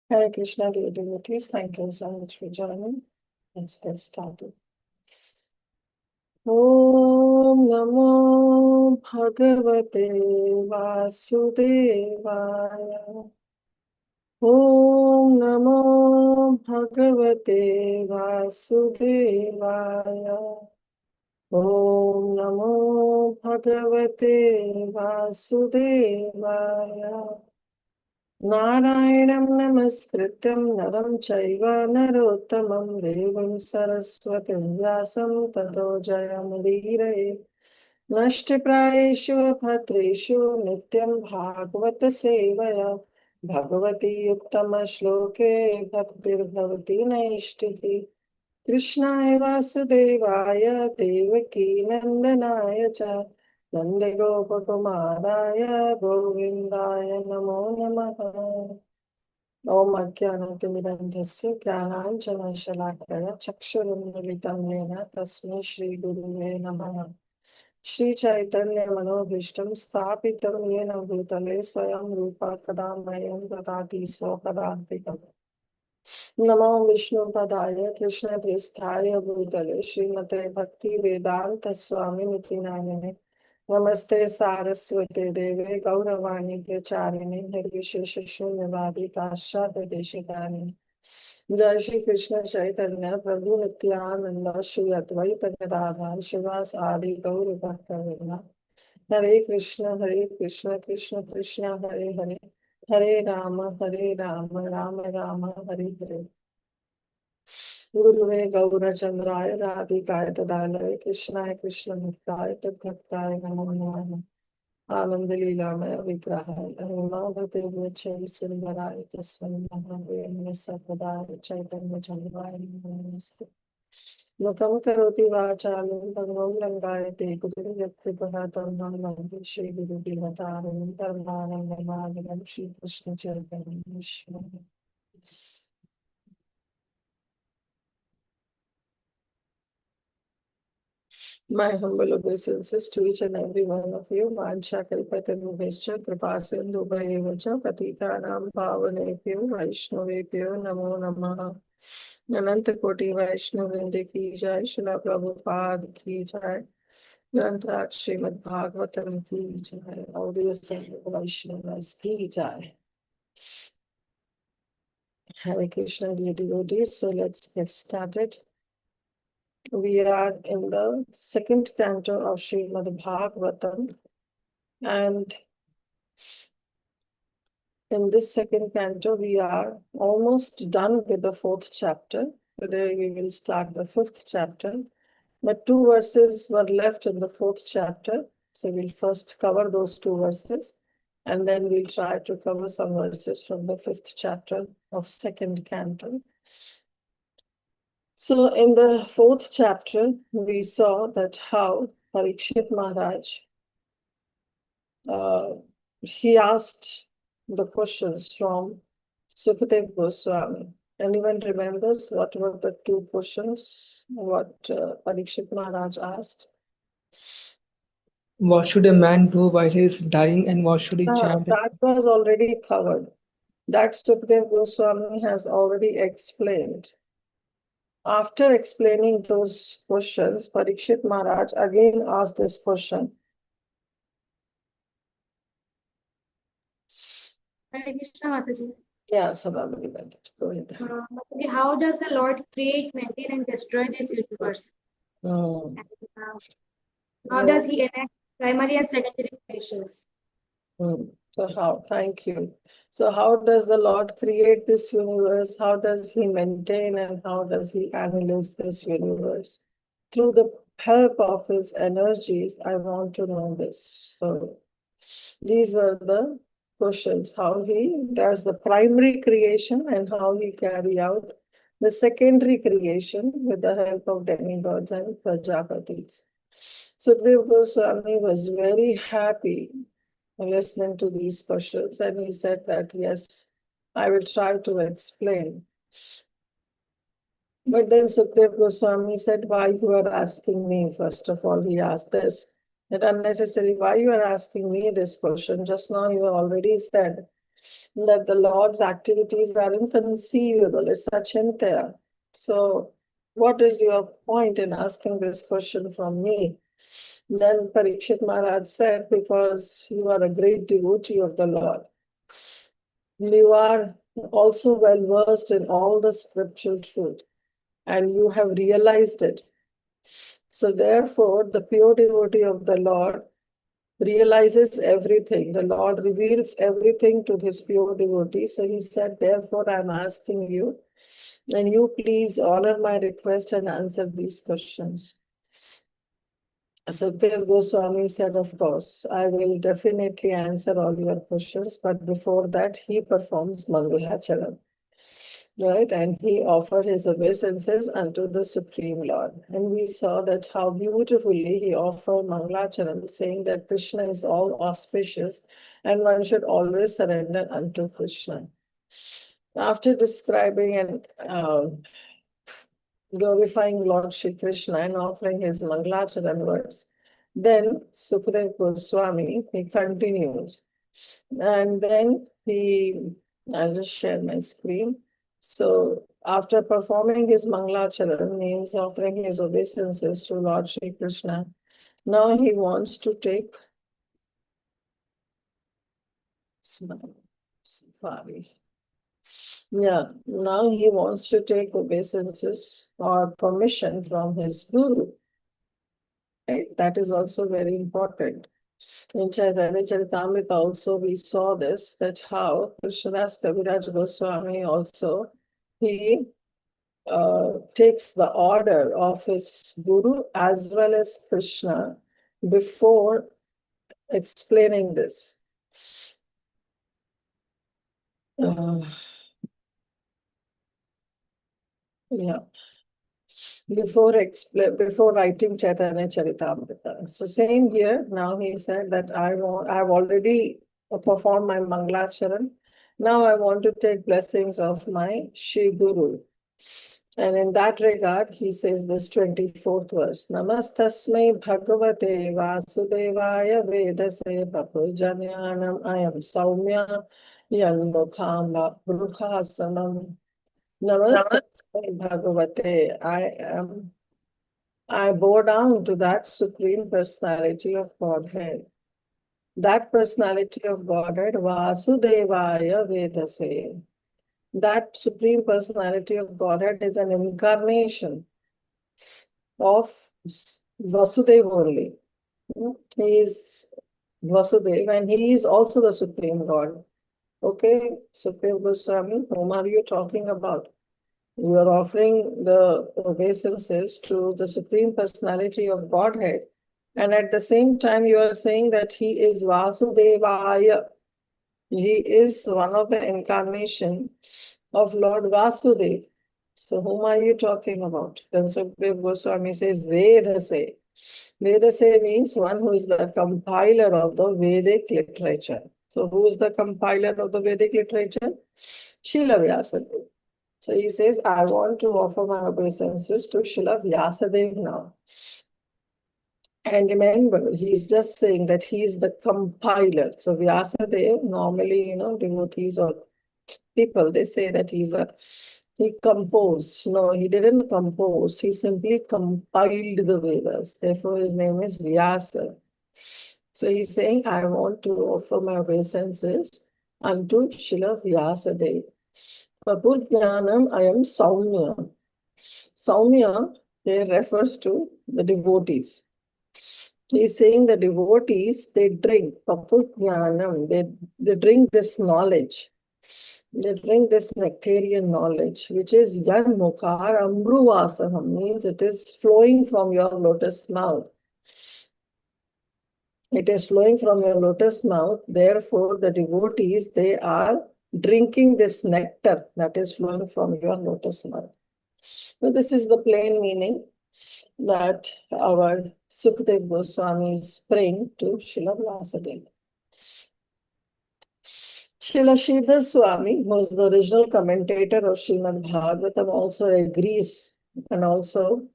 Hare Krishna, dear devotees. Thank you so much for joining. Let's get started. Om Namo Bhagavate Vasudevaya. Om Namo Bhagavate Vasudevaya. Om Namo Bhagavate Vasudevaya. Narayanam namaskrityam naram chaiva narottamam devim saraswatim vyasam tato jayamudire. Nashtiprayeshu bhatreshu nityam bhagavata sevaya bhagavati uttama shloke bhaktir bhavati naishtihi. Krishnaya Vasudevaya Devaki Nandanaya Cha Nandagopakumaraya Govindaya Namo Namaha. Om Ajnanatirandhasya Jnananjana Shalakaya Chakshurunmilitam Yena Tasmai Shri Gurave Namaha. Shri Chaitanya Manobhishtam Sthapitam Yena Bhutale Swayam Rupa Kadamayam Dadati Swakadantikam. Namo Vishnu Padaya Krishna Pristaya Bhutale Srimate Bhakti Vedanta Swami Niti Namine Namaste Saraswate Deve Gauravani Pracharini Nirvishesha Shunyavadi Pashyata Deshidani. Jai Shri Krishna Chaitanya Prabhu Nityananda Shri Advaita Gadadhar Shivas Adi Gauri Bhakta Hare Krishna Krishna Krishna Hare Hare Hare Rama Rama Rama Hare Hare. गुरुवे गौरचंद्राय राधिकाय तदालय कृष्णाय कृष्ण भक्ताय तद्भक्ताय नमो नमः. आनंद लीलामय विग्रहाय अरुणाभते सुंदराय तस्मै महावीर सर्वदाय चैतन्य चंद्राय नमस्ते. मुखं करोति वाचालं भगवं रङ्गायते गुरुर्यत्कृपः वन्दे श्रीगुरुदेवतारं परमानन्दमाधवं Shrikrishna चैतन्येश्वरम्. My humble obeisances to each and every one of you. Vancha kalpatarubhescha kripasindhu bhayevacha patitanam pavanebhyo vaishnavebhyo namo namaha. Ananta Koti Vaishnavinde ki jai, Srila Prabhupada ki jai, Granthraj Srimad Bhagavatam ki jai, all the assembled Vaishnavas ki jai. Hare Krishna, dear devotees. So let's get started. We are in the second canto of Srimad Bhagavatam, and in this second canto we are almost done with the fourth chapter. Today we will start the fifth chapter, but 2 verses were left in the fourth chapter, so we'll first cover those 2 verses and then we'll try to cover some verses from the fifth chapter of second canto. So in the fourth chapter, we saw that how Parikshit Maharaj, he asked the questions from Sukadev Goswami. Anyone remembers what were the 2 questions, what Parikshit Maharaj asked? What should a man do while he is dying, and what should he chant? That was already covered. That Sukadev Goswami has already explained. After explaining those questions, Parikshit Maharaj again asked this question. Hare Krishna Mataji. Yeah, Sabhabali Mataji, go ahead. How does the Lord create, maintain, and destroy this universe? And, how does he enact primary and secondary creations? So how? Thank you. So how does the Lord create this universe? How does he maintain and how does he analyze this universe? Through the help of his energies, I want to know this. So these are the questions. How he does the primary creation and how he carry out the secondary creation with the help of demigods and Prajapatis. Sukhdev Goswami was very happy listening to these questions, and he said that yes, I will try to explain. But then Sukhdev Goswami said, why you are asking me? First of all, he asked this, that unnecessary, why you are asking me this question? Just now you already said that the Lord's activities are inconceivable. It's achintya. So what is your point in asking this question from me? Then Parikshit Maharaj said, because you are a great devotee of the Lord. You are also well versed in all the scriptural truth, and you have realized it. So therefore, the pure devotee of the Lord realizes everything. The Lord reveals everything to his pure devotee. So he said, therefore, I'm asking you, and you please honor my request and answer these questions. Sukhdev Goswami said, of course, I will definitely answer all your questions, but before that, he performs Mangalacharan. Right, and he offered his obeisances unto the Supreme Lord. And we saw that how beautifully he offered Mangalacharan, saying that Krishna is all auspicious and one should always surrender unto Krishna. After describing and glorifying Lord Shri Krishna and offering his Mangalacharan words, then Sukhdev Goswami, he continues. And then I'll just share my screen. So after performing his Mangalacharan, means offering his obeisances to Lord Shri Krishna, now he wants to take safari. Yeah, now he wants to take obeisances or permission from his guru. Right? That is also very important. In Chaitanya Charitamrita also we saw this, that how Krishnadas Kaviraj Goswami also, he takes the order of his guru as well as Krishna before explaining this. Yeah. Before writing Chaitanya Charitamrita. So same here, now he said that I've already performed my Mangalacharan. Now I want to take blessings of my Shri Guru. And in that regard, he says this 24th verse, Namastasmai Bhagavate Vasudevaya Vedase Bhapurjanyanam Ayam Saumya Yanmukhamba Bruhasanam. Namaste Bhagavate. I bow down to that Supreme Personality of Godhead. That Personality of Godhead, Vasudevaya Vedase. That Supreme Personality of Godhead is an incarnation of Vasudeva only. He is Vasudeva and he is also the Supreme God. Okay, Sukhdev Goswami, whom are you talking about? You are offering the obeisances to the Supreme Personality of Godhead, and at the same time you are saying that he is Vasudevaya. He is one of the incarnation of Lord Vasudeva. So whom are you talking about? Then Sukhdev Goswami says Vedase. Vedase means one who is the compiler of the Vedic literature. So who is the compiler of the Vedic literature? Srila Vyasadeva. So he says, I want to offer my obeisances to Srila Vyasadeva now. And remember, he's just saying that he is the compiler. So Vyasadeva, normally, devotees or people, they say that he composed. No, he didn't compose. He simply compiled the Vedas. Therefore, his name is Vyasa. So he's saying, I want to offer my obeisances unto Srila Vyasadeva. Prabhujnanam ayam Saumya. Saumya here refers to the devotees. He's saying the devotees, they drink Prabhujnanam, they drink this knowledge. They drink this nectarian knowledge, which is Yan Mukhar Ambruvasaham, means it is flowing from your lotus mouth. It is flowing from your lotus mouth. Therefore, the devotees, they are drinking this nectar that is flowing from your lotus mouth. So this is the plain meaning that our Sukhdev Goswami is praying to Srila Vyasadeva. Srila Sridhar Swami, who is the original commentator of Srimad Bhagavatam, also agrees and also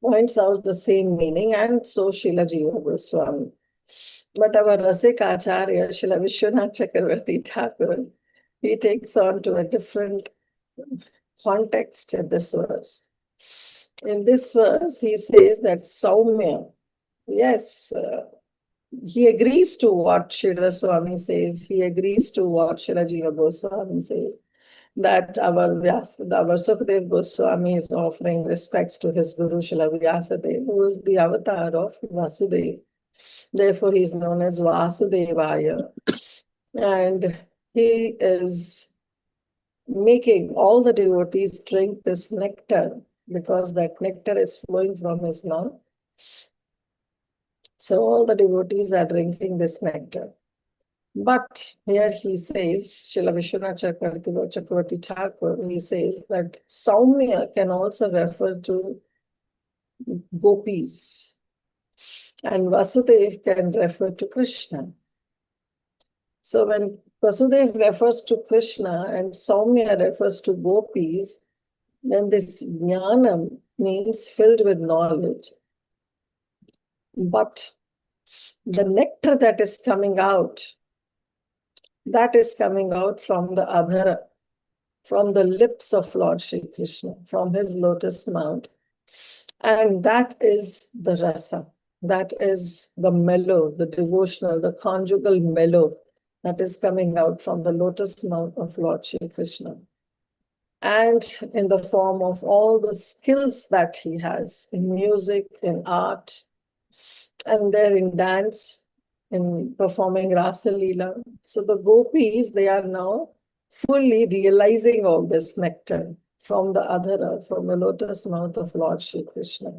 points out the same meaning, and so Srila Jiva Goswami. But our Rasik Acharya, Srila Vishwanath Chakravarti Thakur, he takes on to a different context in this verse. In this verse, he says that Saumya, yes, he agrees to what Srila Swami says, he agrees to what Srila Jiva Goswami says, that our Sukadev Goswami is offering respects to his Guru Srila Vyasadeva, who is the avatar of Vasudeva. Therefore, he is known as Vasudevaya. And he is making all the devotees drink this nectar because that nectar is flowing from his mouth. So all the devotees are drinking this nectar. But here he says, Srila Vishwanath Chakravarti Thakur, he says that Saumya can also refer to gopis, and Vasudev can refer to Krishna. So when Vasudev refers to Krishna and Saumya refers to gopis, then this jnanam means filled with knowledge. But the nectar that is coming out from the adhara, from the lips of Lord Shri Krishna, from his lotus mount. And that is the rasa, that is the mellow, the devotional, the conjugal mellow that is coming out from the lotus mount of Lord Shri Krishna. And in the form of all the skills that he has in music, in art, and there in dance, in performing Rasa Leela. So the gopis, they are now fully realizing all this nectar from the adhara, from the lotus mouth of Lord Shri Krishna.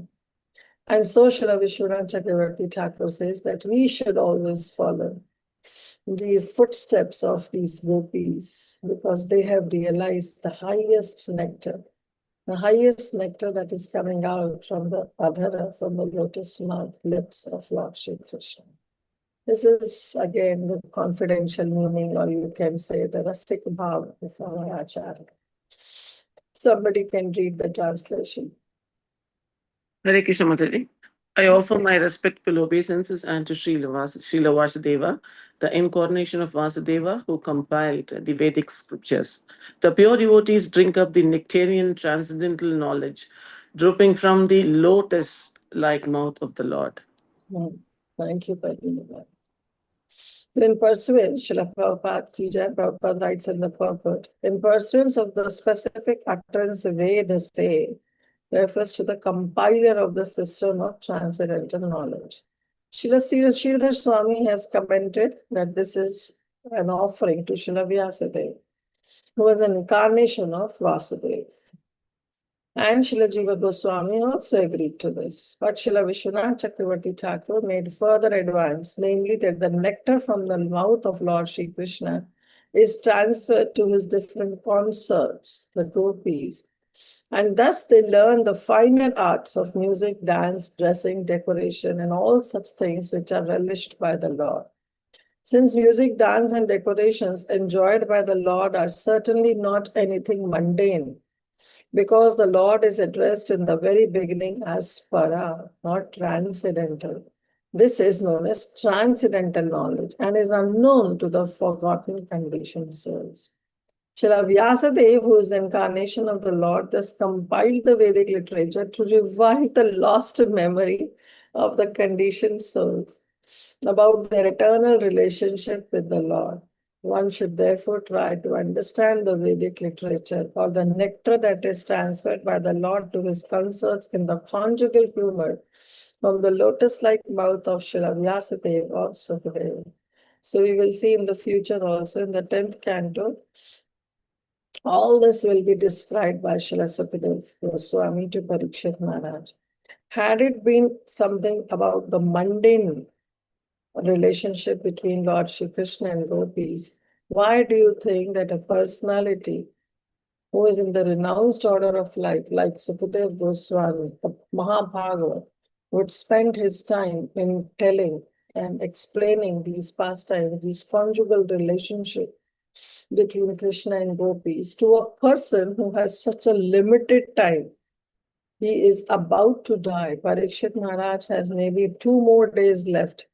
And so Srila Vishwanath Chakravarti Thakur says that we should always follow these footsteps of these gopis because they have realized the highest nectar that is coming out from the adhara, from the lotus mouth lips of Lord Shri Krishna. This is again the confidential meaning, or you can say the rasik bhav of our Acharya. Somebody can read the translation. Hare Krishna Mataji. I offer my respectful obeisances unto Srila Vasudeva, the incarnation of Vasudeva, who compiled the Vedic scriptures. The pure devotees drink up the nectarian transcendental knowledge, dropping from the lotus-like mouth of the Lord. Thank you, Padmini. In pursuance, Srila Prabhupada Ki Jai, Prabhupada writes in the purport, in pursuance of the specific utterance Veda say, refers to the compiler of the system of transcendental knowledge. Srila Sridhar Swami has commented that this is an offering to Srila Vyasadeva, who was an incarnation of Vasudeva. And Srila Jiva Goswami also agreed to this. But Srila Vishwanath Chakravarti Thakur made further advance, namely that the nectar from the mouth of Lord Shri Krishna is transferred to his different consorts, the gopis. And thus they learn the finer arts of music, dance, dressing, decoration, and all such things which are relished by the Lord. Since music, dance, and decorations enjoyed by the Lord are certainly not anything mundane, because the Lord is addressed in the very beginning as para, not transcendental. This is known as transcendental knowledge and is unknown to the forgotten conditioned souls. Srila Vyasadeva, who is the incarnation of the Lord, thus compiled the Vedic literature to revive the lost memory of the conditioned souls about their eternal relationship with the Lord. One should therefore try to understand the Vedic literature or the nectar that is transferred by the Lord to his consorts in the conjugal humor from the lotus-like mouth of Srila Vyasadeva or Sukadeva. So we will see in the future also in the 10th canto, all this will be described by Srila Sukadeva Goswami to Parikshit Maharaj. Had it been something about the mundane relationship between Lord Shri Krishna and gopis, why do you think that a personality who is in the renounced order of life, like Sukadeva Goswami, the Mahabhagavat, would spend his time in telling and explaining these pastimes, these conjugal relationships between Krishna and gopis, to a person who has such a limited time? He is about to die. Parikshit Maharaj has maybe 2 more days left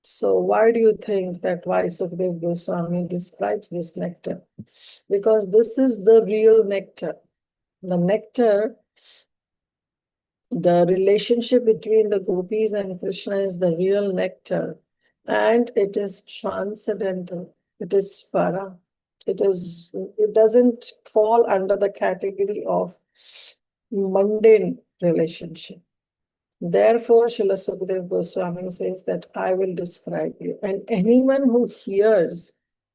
So why do you think that why Sukadeva Goswami describes this nectar? Because this is the real nectar. The nectar, the relationship between the gopis and Krishna is the real nectar, and it is transcendental. It is para. It doesn't fall under the category of mundane relationship. Therefore, Srila Sukadeva Goswami says that I will describe you. And anyone who hears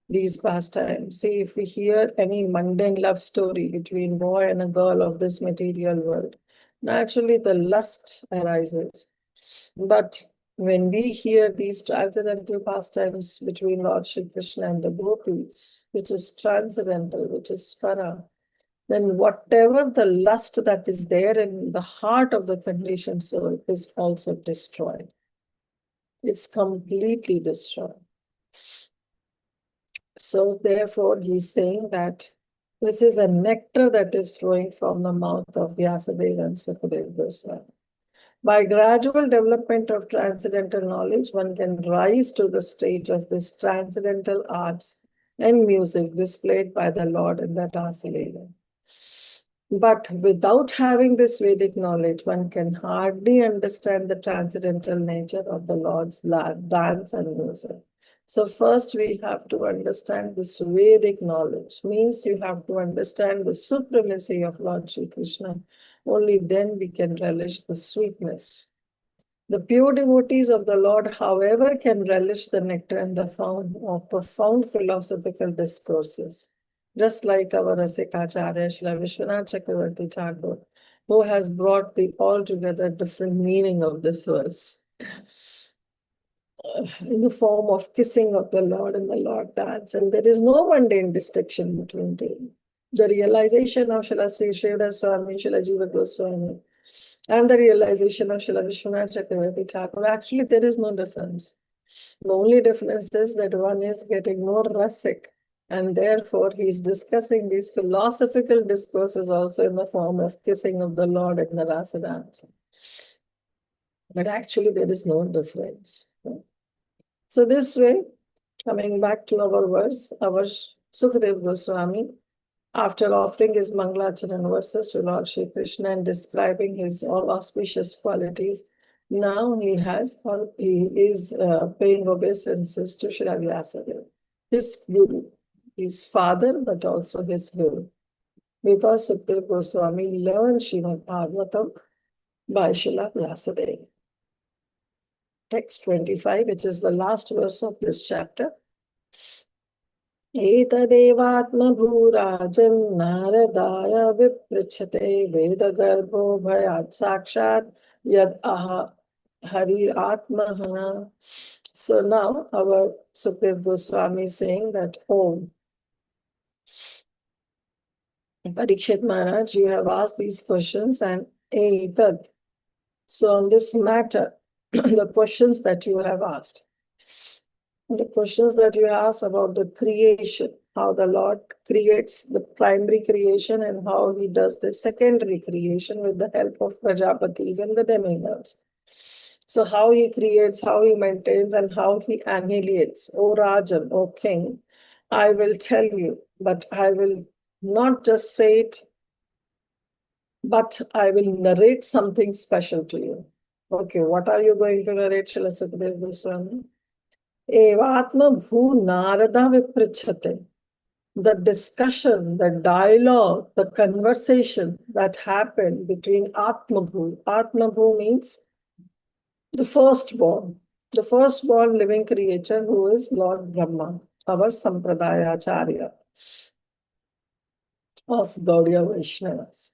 these pastimes, see, if we hear any mundane love story between boy and a girl of this material world, naturally the lust arises. But when we hear these transcendental pastimes between Lord Shri Krishna and the gopis, which is transcendental, which is para, then whatever the lust that is there in the heart of the conditioned soul is also destroyed. It's completely destroyed. So therefore, he's saying that this is a nectar that is flowing from the mouth of Vyasadeva and Sukadeva Goswami. By gradual development of transcendental knowledge, one can rise to the stage of this transcendental arts and music displayed by the Lord in the Rasa Leela. But without having this Vedic knowledge, one can hardly understand the transcendental nature of the Lord's dance and music. So first we have to understand this Vedic knowledge. Means you have to understand the supremacy of Lord Shri Krishna. Only then we can relish the sweetness. The pure devotees of the Lord, however, can relish the nectar and the fountain of profound philosophical discourses. Just like our Rasikacharya, Srila Vishwanath Chakravarti Thakur, who has brought the altogether different meaning of this verse in the form of kissing of the Lord and the Lord dance. And there is no mundane distinction between them. The realization of Srila Sri Sridhar Swami, Srila Jiva Goswami, and the realization of Srila Vishwanath Chakravarti Thakur, actually there is no difference. The only difference is that one is getting more rasic, and therefore he is discussing these philosophical discourses also in the form of kissing of the Lord in the rasa dance. But actually there is no difference. So this way, coming back to our verse, our Sukadeva Goswami, after offering his Mangalacharan verses to Lord Shri Krishna and describing his all auspicious qualities, now he is paying obeisances to Shri Vyasadeva, his guru, his father, but also his guru. Because Sukadeva Goswami learned Srimad Bhagavatam by Srila Vyasadeva. Text 25, which is the last verse of this chapter. Etadevatma naradaya viprachate vedagarbho bhayat sakshat yad aha hari atmaha. So now our Sukadeva Goswami is saying that, oh, Parikshit Maharaj, you have asked these questions, and etad. So on this matter, the questions that you have asked, the questions that you asked about the creation, how the Lord creates the primary creation and how he does the secondary creation with the help of Prajapatis and the demigods. So how he creates, how he maintains, and how he annihilates. O Rajan, O King, I will tell you, but I will not just say it, but I will narrate something special to you. Okay, what are you going to narrate, Srila Sukadeva Goswami? Evatma bhu narada viprachate. The discussion, the dialogue, the conversation that happened between Atmabhu. Atmabhu means the firstborn living creature who is Lord Brahma, our Sampradaya Acharya of Gaudiya Vaishnavas.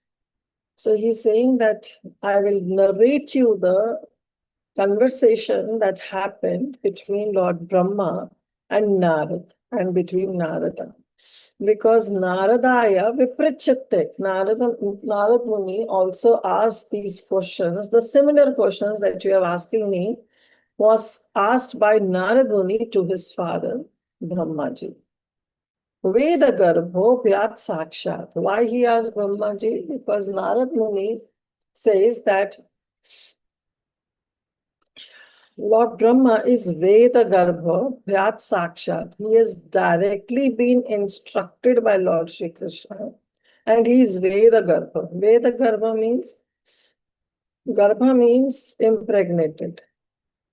So he's saying that I will narrate you the conversation that happened between Lord Brahma and Narad, and between Narada. Because Naradaya viprachate, Narad Muni also asked these questions, the similar questions that you are asking me was asked by Narad Muni to his father, Brahmaji. Veda Garbho Vyat Sakshat. Why he asked Brahmaji? Because Narad Muni says that Lord Brahma is Veda Garbha Vyat Sakshat. He has directly been instructed by Lord Shri Krishna, and he is Veda Garbha. Veda Garbha means impregnated.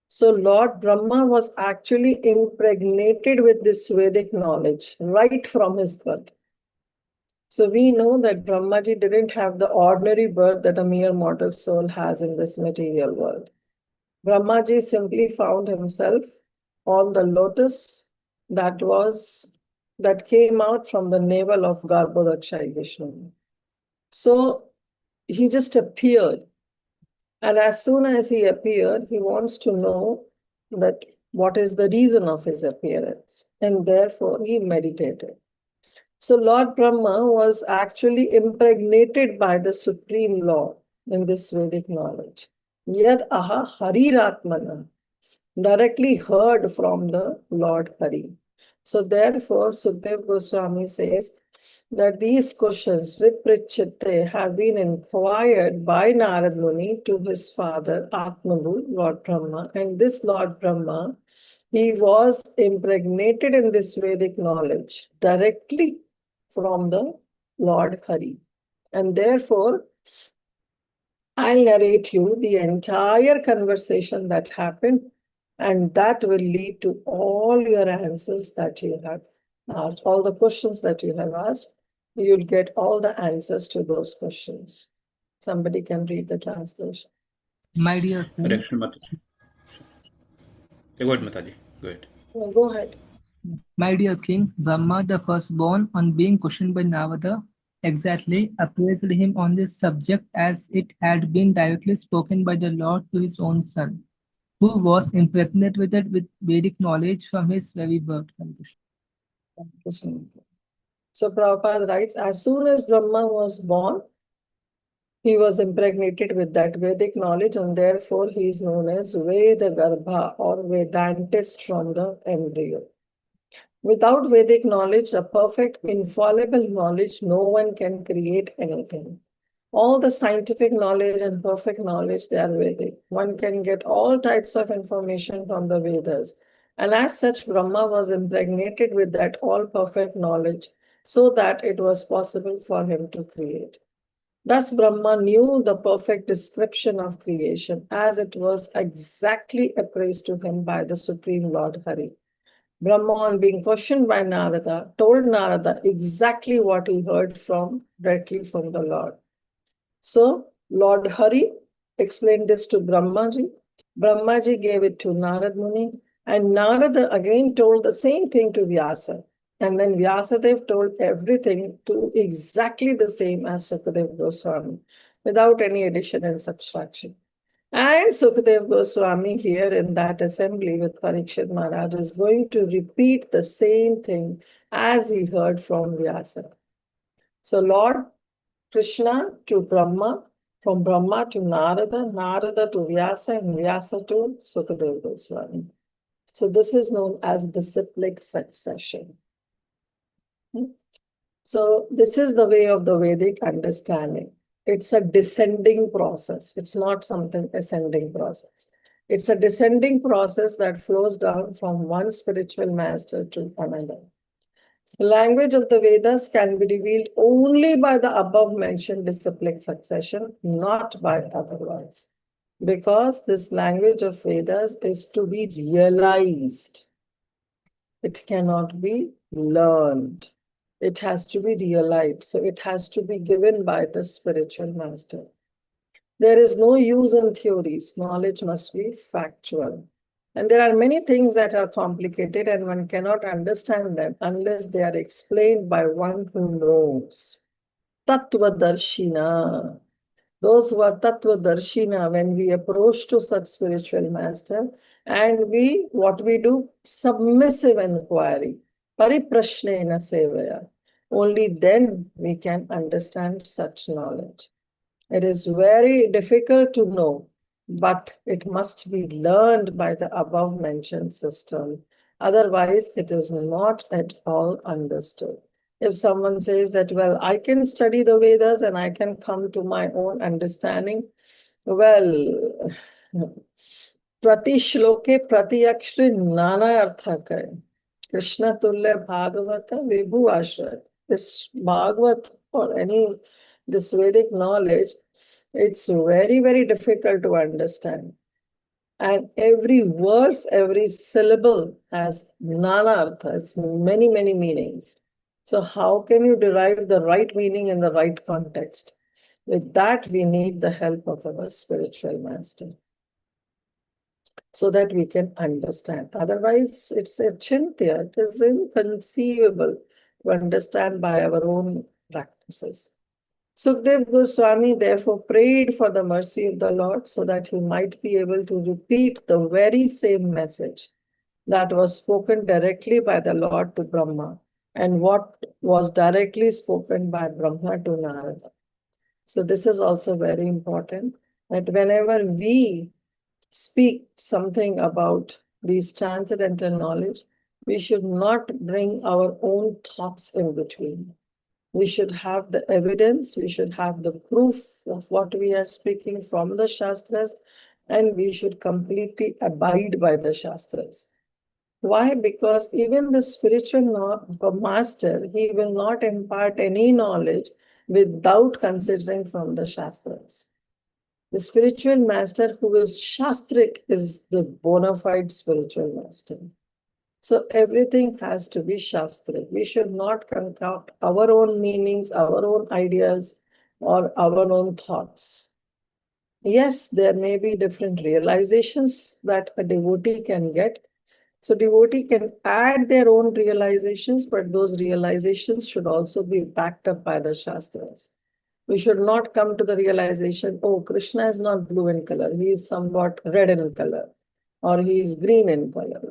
So Lord Brahma was actually impregnated with this Vedic knowledge right from his birth. So we know that Brahmaji didn't have the ordinary birth that a mere mortal soul has in this material world. Brahmaji simply found himself on the lotus that came out from the navel of Garbhodakshai Vishnu. So he just appeared. And as soon as he appeared, he wants to know that what is the reason of his appearance. And therefore he meditated. So Lord Brahma was actually impregnated by the Supreme Lord in this Vedic knowledge. Yad aha hariratmana, directly heard from the Lord Hari. So therefore, Sukdev Goswami says that these questions, Viprichitte, have been inquired by Narad Muni to his father, Atmabu, Lord Brahma. And this Lord Brahma, he was impregnated in this Vedic knowledge directly from the Lord Hari. And therefore, I'll narrate you the entire conversation that happened, and that will lead to all your answers that you have asked, all the questions that you have asked. You'll get all the answers to those questions. Somebody can read the translation. My dear Hare king, Krishna Mataji. Go ahead, Mataji. Go ahead. Go ahead. my dear king, Brahma, the firstborn, on being questioned by Narada, exactly appraised him on this subject as it had been directly spoken by the Lord to his own son, who was impregnated with Vedic knowledge from his very birth. So Prabhupada writes, as soon as Brahma was born, he was impregnated with that Vedic knowledge, and therefore he is known as Veda Garbha or Vedantist from the embryo. Without Vedic knowledge, a perfect, infallible knowledge, no one can create anything. All the scientific knowledge and perfect knowledge, they are Vedic. One can get all types of information from the Vedas. And as such, Brahma was impregnated with that all perfect knowledge so that it was possible for him to create. Thus, Brahma knew the perfect description of creation as it was exactly appraised to him by the Supreme Lord Hari. Brahma, on being questioned by Narada, told Narada exactly what he heard directly from the Lord. So, Lord Hari explained this to Brahmaji. Brahmaji gave it to Narad Muni, and Narada again told the same thing to Vyasa. And then Vyasadev told everything to exactly the same as Sukadeva Goswami, without any addition and subtraction. And Sukadeva Goswami here in that assembly with Parikshit Maharaj is going to repeat the same thing as he heard from Vyasa. So Lord Krishna to Brahma, from Brahma to Narada, Narada to Vyasa, and Vyasa to Sukadeva Goswami. So this is known as disciplic succession. So this is the way of the Vedic understanding. It's a descending process. It's not something ascending process. It's a descending process that flows down from one spiritual master to another. The language of the Vedas can be revealed only by the above mentioned disciplic succession, not by otherwise. Because this language of Vedas is to be realized. It cannot be learned. It has to be realized. So it has to be given by the spiritual master. There is no use in theories. Knowledge must be factual. And there are many things that are complicated and one cannot understand them unless they are explained by one who knows. Tattva Darshina. Those who are Tattva Darshina, when we approach to such spiritual master, and what we do? Submissive inquiry. Pariprashnena sevaya. Only then we can understand such knowledge. It is very difficult to know, but it must be learned by the above mentioned system. Otherwise, it is not at all understood. If someone says that, well, I can study the Vedas and I can come to my own understanding, well, Prati shloke prati akshri nana artha kare. Krishna tulya bhagavata vibhu ashray. This Bhagavat or any this Vedic knowledge, it's very, very difficult to understand. And every verse, every syllable has nana artha, it's many, many meanings. So how can you derive the right meaning in the right context? With that, we need the help of our spiritual master so that we can understand. Otherwise, it's a chintya. It is inconceivable to understand by our own practices. Sukdev Goswami therefore prayed for the mercy of the Lord so that he might be able to repeat the very same message that was spoken directly by the Lord to Brahma and what was directly spoken by Brahma to Narada. So this is also very important, that whenever we speak something about these transcendental knowledge, we should not bring our own thoughts in between. We should have the evidence, we should have the proof of what we are speaking from the Shastras, and we should completely abide by the Shastras. Why? Because even the spiritual master, he will not impart any knowledge without considering from the Shastras. The spiritual master who is Shastric is the bona fide spiritual master. So everything has to be Shastric. We should not concoct our own meanings, our own ideas, or our own thoughts. Yes, there may be different realizations that a devotee can get. So devotee can add their own realizations, but those realizations should also be backed up by the Shastras. We should not come to the realization, oh, Krishna is not blue in color, he is somewhat red in color, or he is green in color.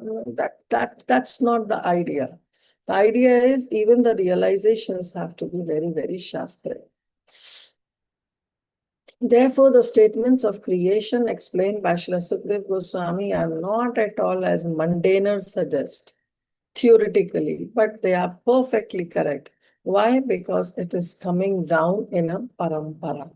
That's not the idea. The idea is even the realizations have to be very, very Shastric. Therefore, the statements of creation explained by Srila Sukdev Goswami are not at all as mundaners suggest, theoretically, but they are perfectly correct. Why? Because it is coming down in a parampara.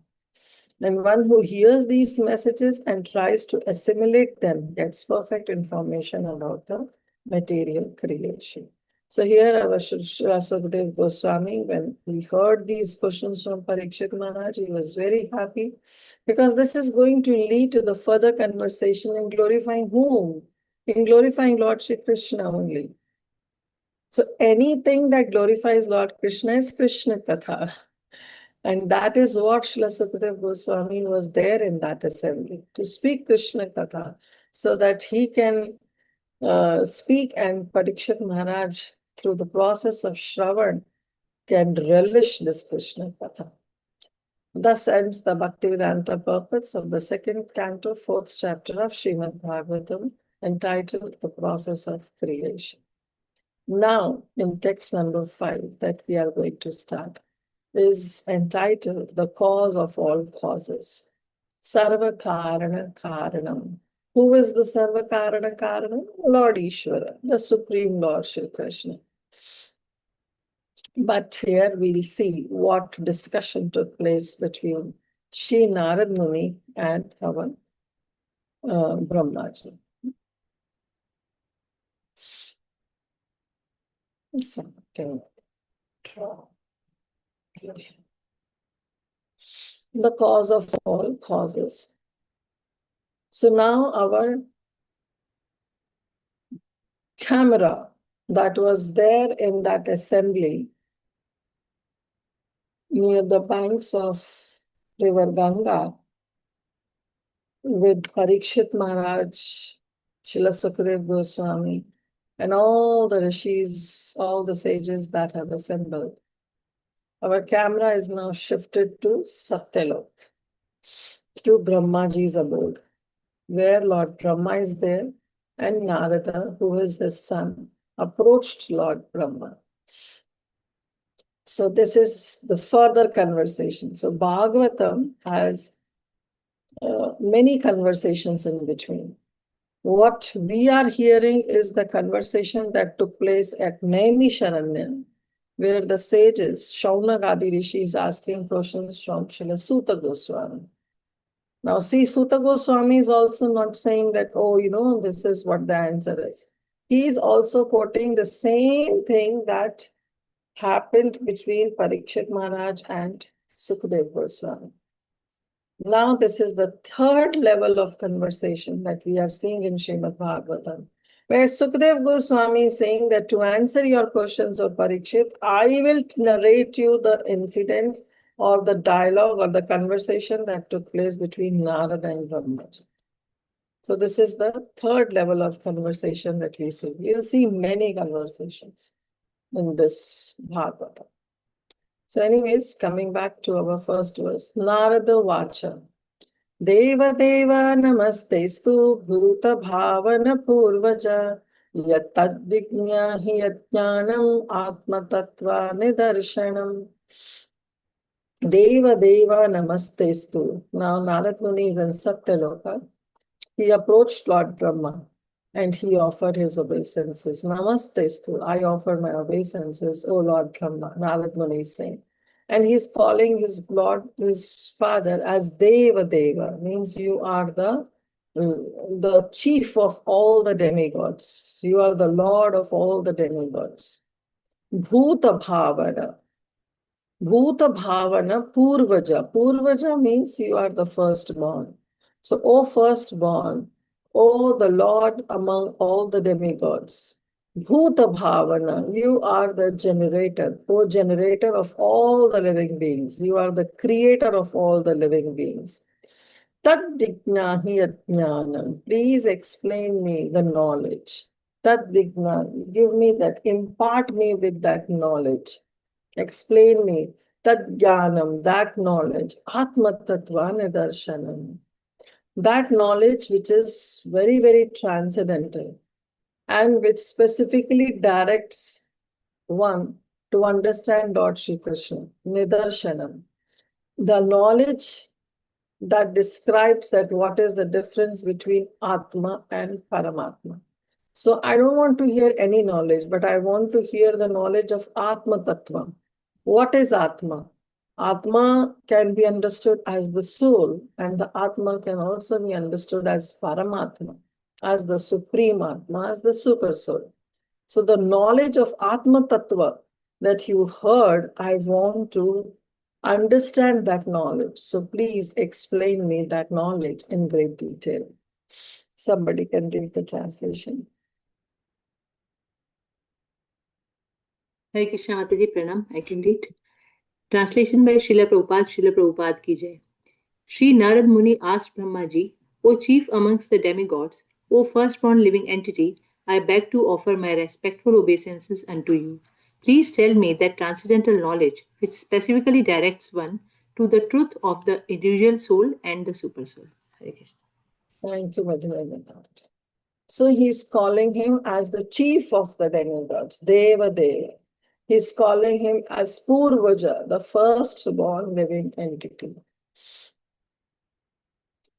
And one who hears these messages and tries to assimilate them gets perfect information about the material creation. So here our Sukdev Goswami, when he heard these questions from Parikshit Maharaj, he was very happy because this is going to lead to the further conversation in glorifying whom? In glorifying Lord Shri Krishna only. So anything that glorifies Lord Krishna is Krishna Katha. And that is what Srila Sukdev Goswami was there in that assembly, to speak Krishna Katha, so that he can speak and Parikshit Maharaj, through the process of Shravan, can relish this Krishna Katha. Thus ends the Bhaktivedanta purpose of the second canto, fourth chapter of Srimad Bhagavatam, entitled The Process of Creation. Now, in text number 5 that we are going to start, is entitled The Cause of All Causes. Sarva Karana Karanam. Who is the Sarva Karana Karanam? Lord Ishvara, the Supreme Lord Shri Krishna. But here we'll see what discussion took place between Shri Narad Muni and our Brahmaji. Something. Okay. The cause of all causes. So now our camera that was there in that assembly near the banks of river Ganga with Parikshit Maharaj, Srila Sukdev Goswami, and all the rishis, all the sages that have assembled. Our camera is now shifted to Satyalok, to Brahmaji's abode, where Lord Brahma is there, and Narada, who is his son, approached Lord Brahma. So this is the further conversation. So Bhagavatam has many conversations in between. What we are hearing is the conversation that took place at Naimisharanya, where the sages, Shaunag Adi Rishi, is asking questions from Srila Suta Goswami. Now see, Suta Goswami is also not saying that, oh, this is what the answer is. He is also quoting the same thing that happened between Parikshit Maharaj and Sukadev Goswami. Now this is the third level of conversation that we are seeing in Srimad Bhagavatam, where Sukadev Goswami is saying that to answer your questions of Parikshit, I will narrate you the incidents or the dialogue or the conversation that took place between Narada and Brahmaji. So this is the third level of conversation that we see. We'll see many conversations in this Bhagavatam. So anyways, coming back to our first verse, Narada Vacha. Deva Deva Namastestu Bhuta Bhavana Purvaja Yatad Vignya Hiyatnanam Atma Tattva Nidarshanam. Deva Deva Namastestu. Now Narad Muni is in Satyaloka. He approached Lord Brahma and he offered his obeisances. Namastestu. I offer my obeisances, O Lord Brahma. Narad Muni is saying. And he's calling his Lord, his father, as Deva Deva, means you are the chief of all the demigods. You are the Lord of all the demigods. Bhuta Bhavana. Bhuta Bhavana Purvaja. Purvaja means you are the firstborn. So, O firstborn, O the Lord among all the demigods. Bhuta Bhavana, you are the generator, O generator of all the living beings. You are the creator of all the living beings. Tad Vignahi Ajnanam. Please explain me the knowledge. Tad Vignahi. Give me that, impart me with that knowledge. Explain me. Tad Jnanam, that knowledge. Atma Tattva Nidarshanam. That knowledge which is very, very transcendental and which specifically directs one to understand Lord Shri Krishna. Nidarshanam. The knowledge that describes that what is the difference between Atma and Paramatma. So I don't want to hear any knowledge, but I want to hear the knowledge of Atma Tattva. What is Atma? Atma can be understood as the soul, and the Atma can also be understood as Paramatma, as the Supreme Atma, as the Super Soul. So the knowledge of Atma Tattva that you heard, I want to understand that knowledge. So please explain me that knowledge in great detail. Somebody can read the translation. Hare Krishna Mataji, Pranam. I can read. Translation by Srila Prabhupada ki jai. Sri Narad Muni asked Brahmaji, O chief amongst the demigods, O firstborn living entity, I beg to offer my respectful obeisances unto you. Please tell me that transcendental knowledge which specifically directs one to the truth of the individual soul and the super soul. Hare Krishna. Thank you, Madhuranga. So he's calling him as the chief of the demigods, Deva Deva. He's calling him as Purvaja, the firstborn living entity.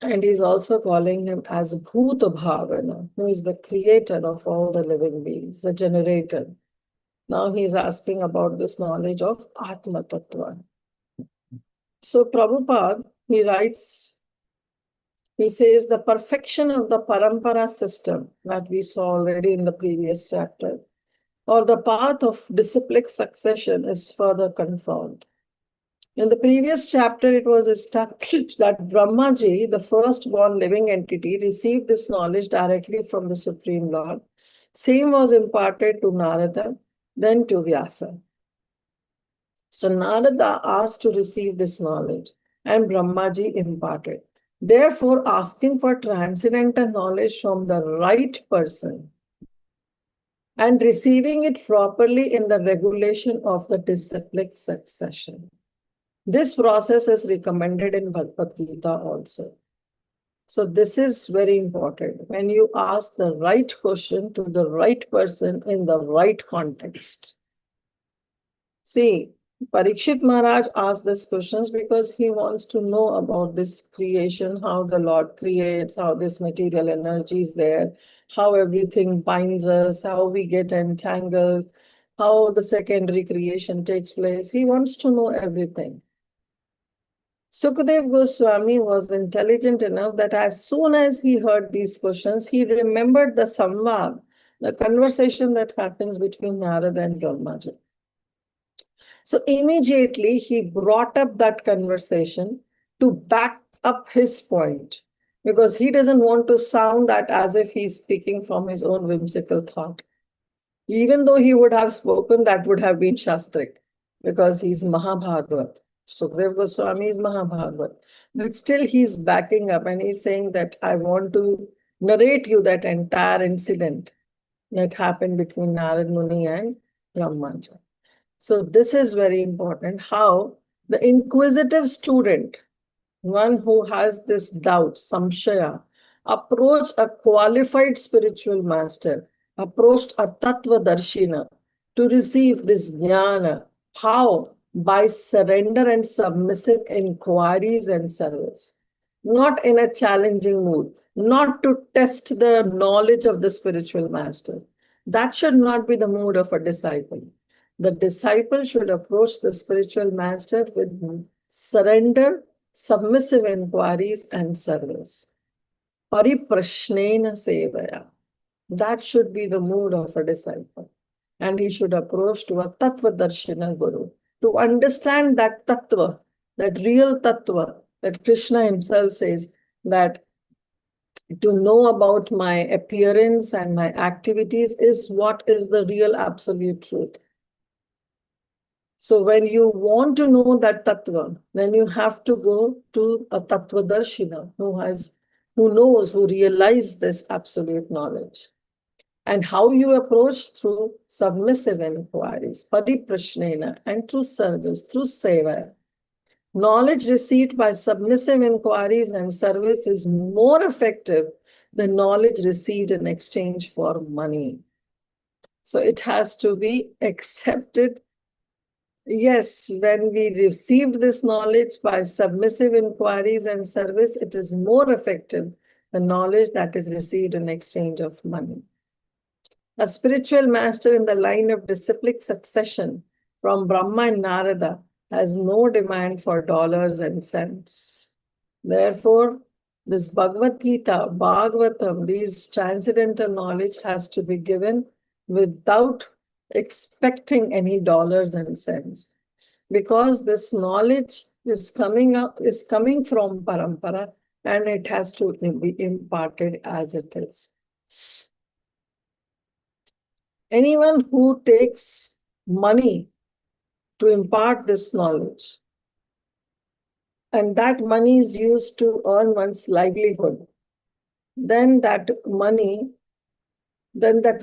And he's also calling him as Bhuta Bhavana, who is the creator of all the living beings, the generator. Now he's asking about this knowledge of Atma Tattva. So Prabhupada, he writes, he says the perfection of the parampara system that we saw already in the previous chapter, or the path of disciplic succession, is further confirmed. In the previous chapter, it was established that Brahmaji, the firstborn living entity, received this knowledge directly from the Supreme Lord. Same was imparted to Narada, then to Vyasa. So Narada asked to receive this knowledge, and Brahmaji imparted. Therefore, asking for transcendental knowledge from the right person and receiving it properly in the regulation of the disciplic succession. This process is recommended in Bhagavad Gita also. So this is very important. When you ask the right question to the right person in the right context. See, Parikshit Maharaj asked these questions because he wants to know about this creation, how the Lord creates, how this material energy is there, how everything binds us, how we get entangled, how the secondary creation takes place. He wants to know everything. Sukadev Goswami was intelligent enough that as soon as he heard these questions, he remembered the samvad, the conversation that happens between Narada and Brahmaji. So immediately he brought up that conversation to back up his point, because he doesn't want to sound that as if he's speaking from his own whimsical thought. Even though he would have spoken, that would have been Shastrik, because he's Mahabhagavat. Sukadev Goswami is Mahabhagavat. But still he's backing up and he's saying that I want to narrate you that entire incident that happened between Narad Muni and Brahmaji. So this is very important, how the inquisitive student, one who has this doubt, samshaya, approach a qualified spiritual master, approached a tattva darshina to receive this jnana. How? By surrender and submissive inquiries and service. Not in a challenging mood, not to test the knowledge of the spiritual master. That should not be the mood of a disciple. The disciple should approach the spiritual master with surrender, submissive inquiries, and service. Pariprashnena sevaya. That should be the mood of a disciple. And he should approach to a tattva darshana guru to understand that tattva, that real tattva that Krishna himself says that to know about my appearance and my activities is what is the real absolute truth. So when you want to know that tattva, then you have to go to a tattva darshina who knows, who realizes this absolute knowledge. And how you approach? Through submissive inquiries, pariprashnena, and through service, through seva. Knowledge received by submissive inquiries and service is more effective than knowledge received in exchange for money. So it has to be accepted. Yes, when we received this knowledge by submissive inquiries and service, it is more effective than knowledge that is received in exchange of money. A spiritual master in the line of disciplic succession from Brahma and Narada has no demand for dollars and cents. Therefore, this Bhagavad Gita, Bhagavatam, these transcendental knowledge has to be given without expecting any dollars and cents, because this knowledge is coming from parampara, and it has to be imparted as it is. Anyone who takes money to impart this knowledge, and that money is used to earn one's livelihood, then that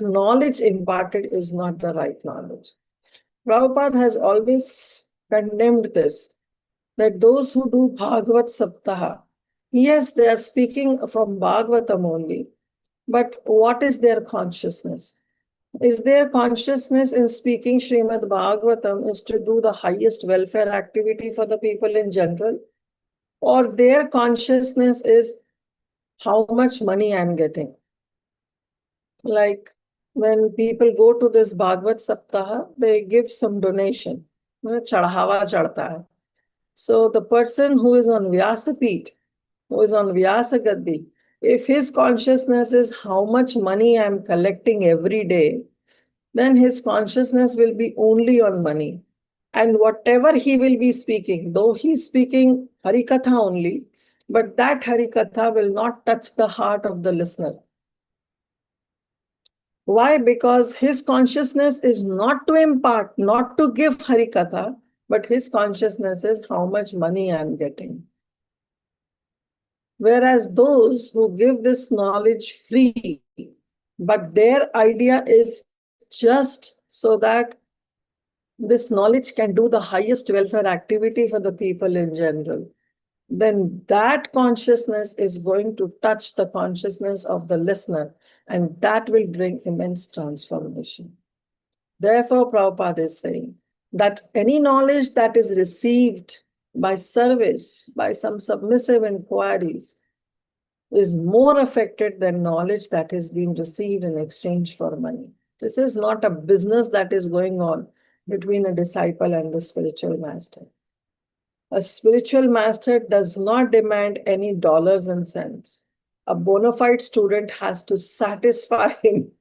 knowledge imparted is not the right knowledge. Prabhupada has always condemned this, that those who do Bhagavat Saptaha, yes, they are speaking from Bhagavatam only, but what is their consciousness? Is their consciousness in speaking Srimad Bhagavatam is to do the highest welfare activity for the people in general? Or their consciousness is how much money I'm getting? Like when people go to this Bhagavat Saptaha, they give some donation. Chadhawa chadta hai. So the person who is on Vyasapit, who is on Vyasa Gaddi, if his consciousness is how much money I'm collecting every day, then his consciousness will be only on money. And whatever he will be speaking, though he's speaking Harikatha only, but that Harikatha will not touch the heart of the listener. Why? Because his consciousness is not to impart, not to give Harikatha, but his consciousness is how much money I'm getting. Whereas those who give this knowledge free, but their idea is just so that this knowledge can do the highest welfare activity for the people in general, then that consciousness is going to touch the consciousness of the listener, and that will bring immense transformation. Therefore, Prabhupada is saying that any knowledge that is received by service, by some submissive inquiries, is more affected than knowledge that is being received in exchange for money. This is not a business that is going on between a disciple and the spiritual master. A spiritual master does not demand any dollars and cents. A bona fide student has to satisfy him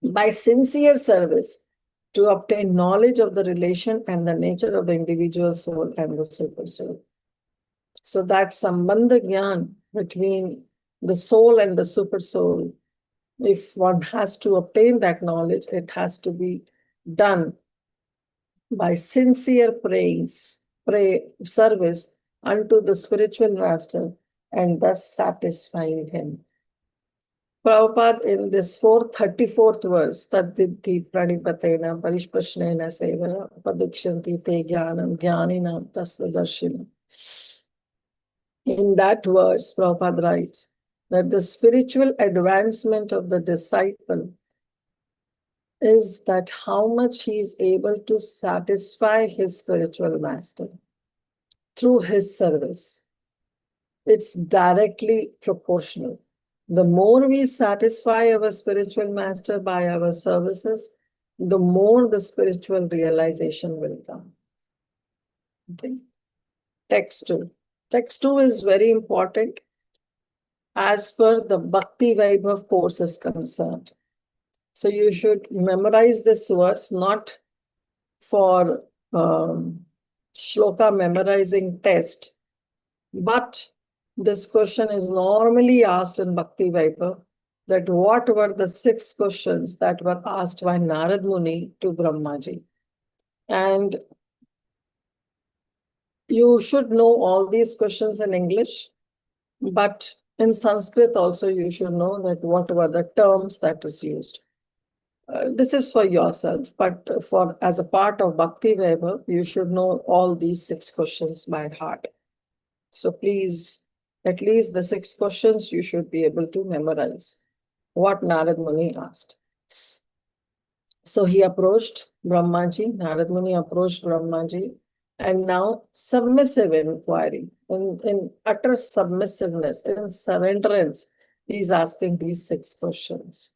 by sincere service to obtain knowledge of the relation and the nature of the individual soul and the super soul. So that sambandha gyan between the soul and the super soul, if one has to obtain that knowledge, it has to be done by sincere service unto the spiritual master and thus satisfying him. Prabhupada in this 434th verse, Tadviddhi pranipatena parishprashnena seva padikshanti te jnanam jnanina tasvadarshina. In that verse, Prabhupada writes that the spiritual advancement of the disciple is that how much he is able to satisfy his spiritual master through his service. It's directly proportional. The more we satisfy our spiritual master by our services, the more the spiritual realization will come. Okay. Text 2. Text 2 is very important as per the Bhakti Vaibhav course is concerned. So you should memorize this verse, not for shloka memorizing test, but this question is normally asked in Bhakti Vaibhav, that what were the 6 questions that were asked by Narad Muni to Brahmaji. And you should know all these questions in English, but in Sanskrit also you should know that what were the terms that is used. This is for yourself, but as a part of Bhakti Vaibhav, you should know all these 6 questions by heart. So please, at least the 6 questions you should be able to memorize what Narad Muni asked. So he approached Brahmaji, Narad Muni approached Brahmaji, and now submissive inquiry, in utter submissiveness, in surrenderance, he is asking these 6 questions.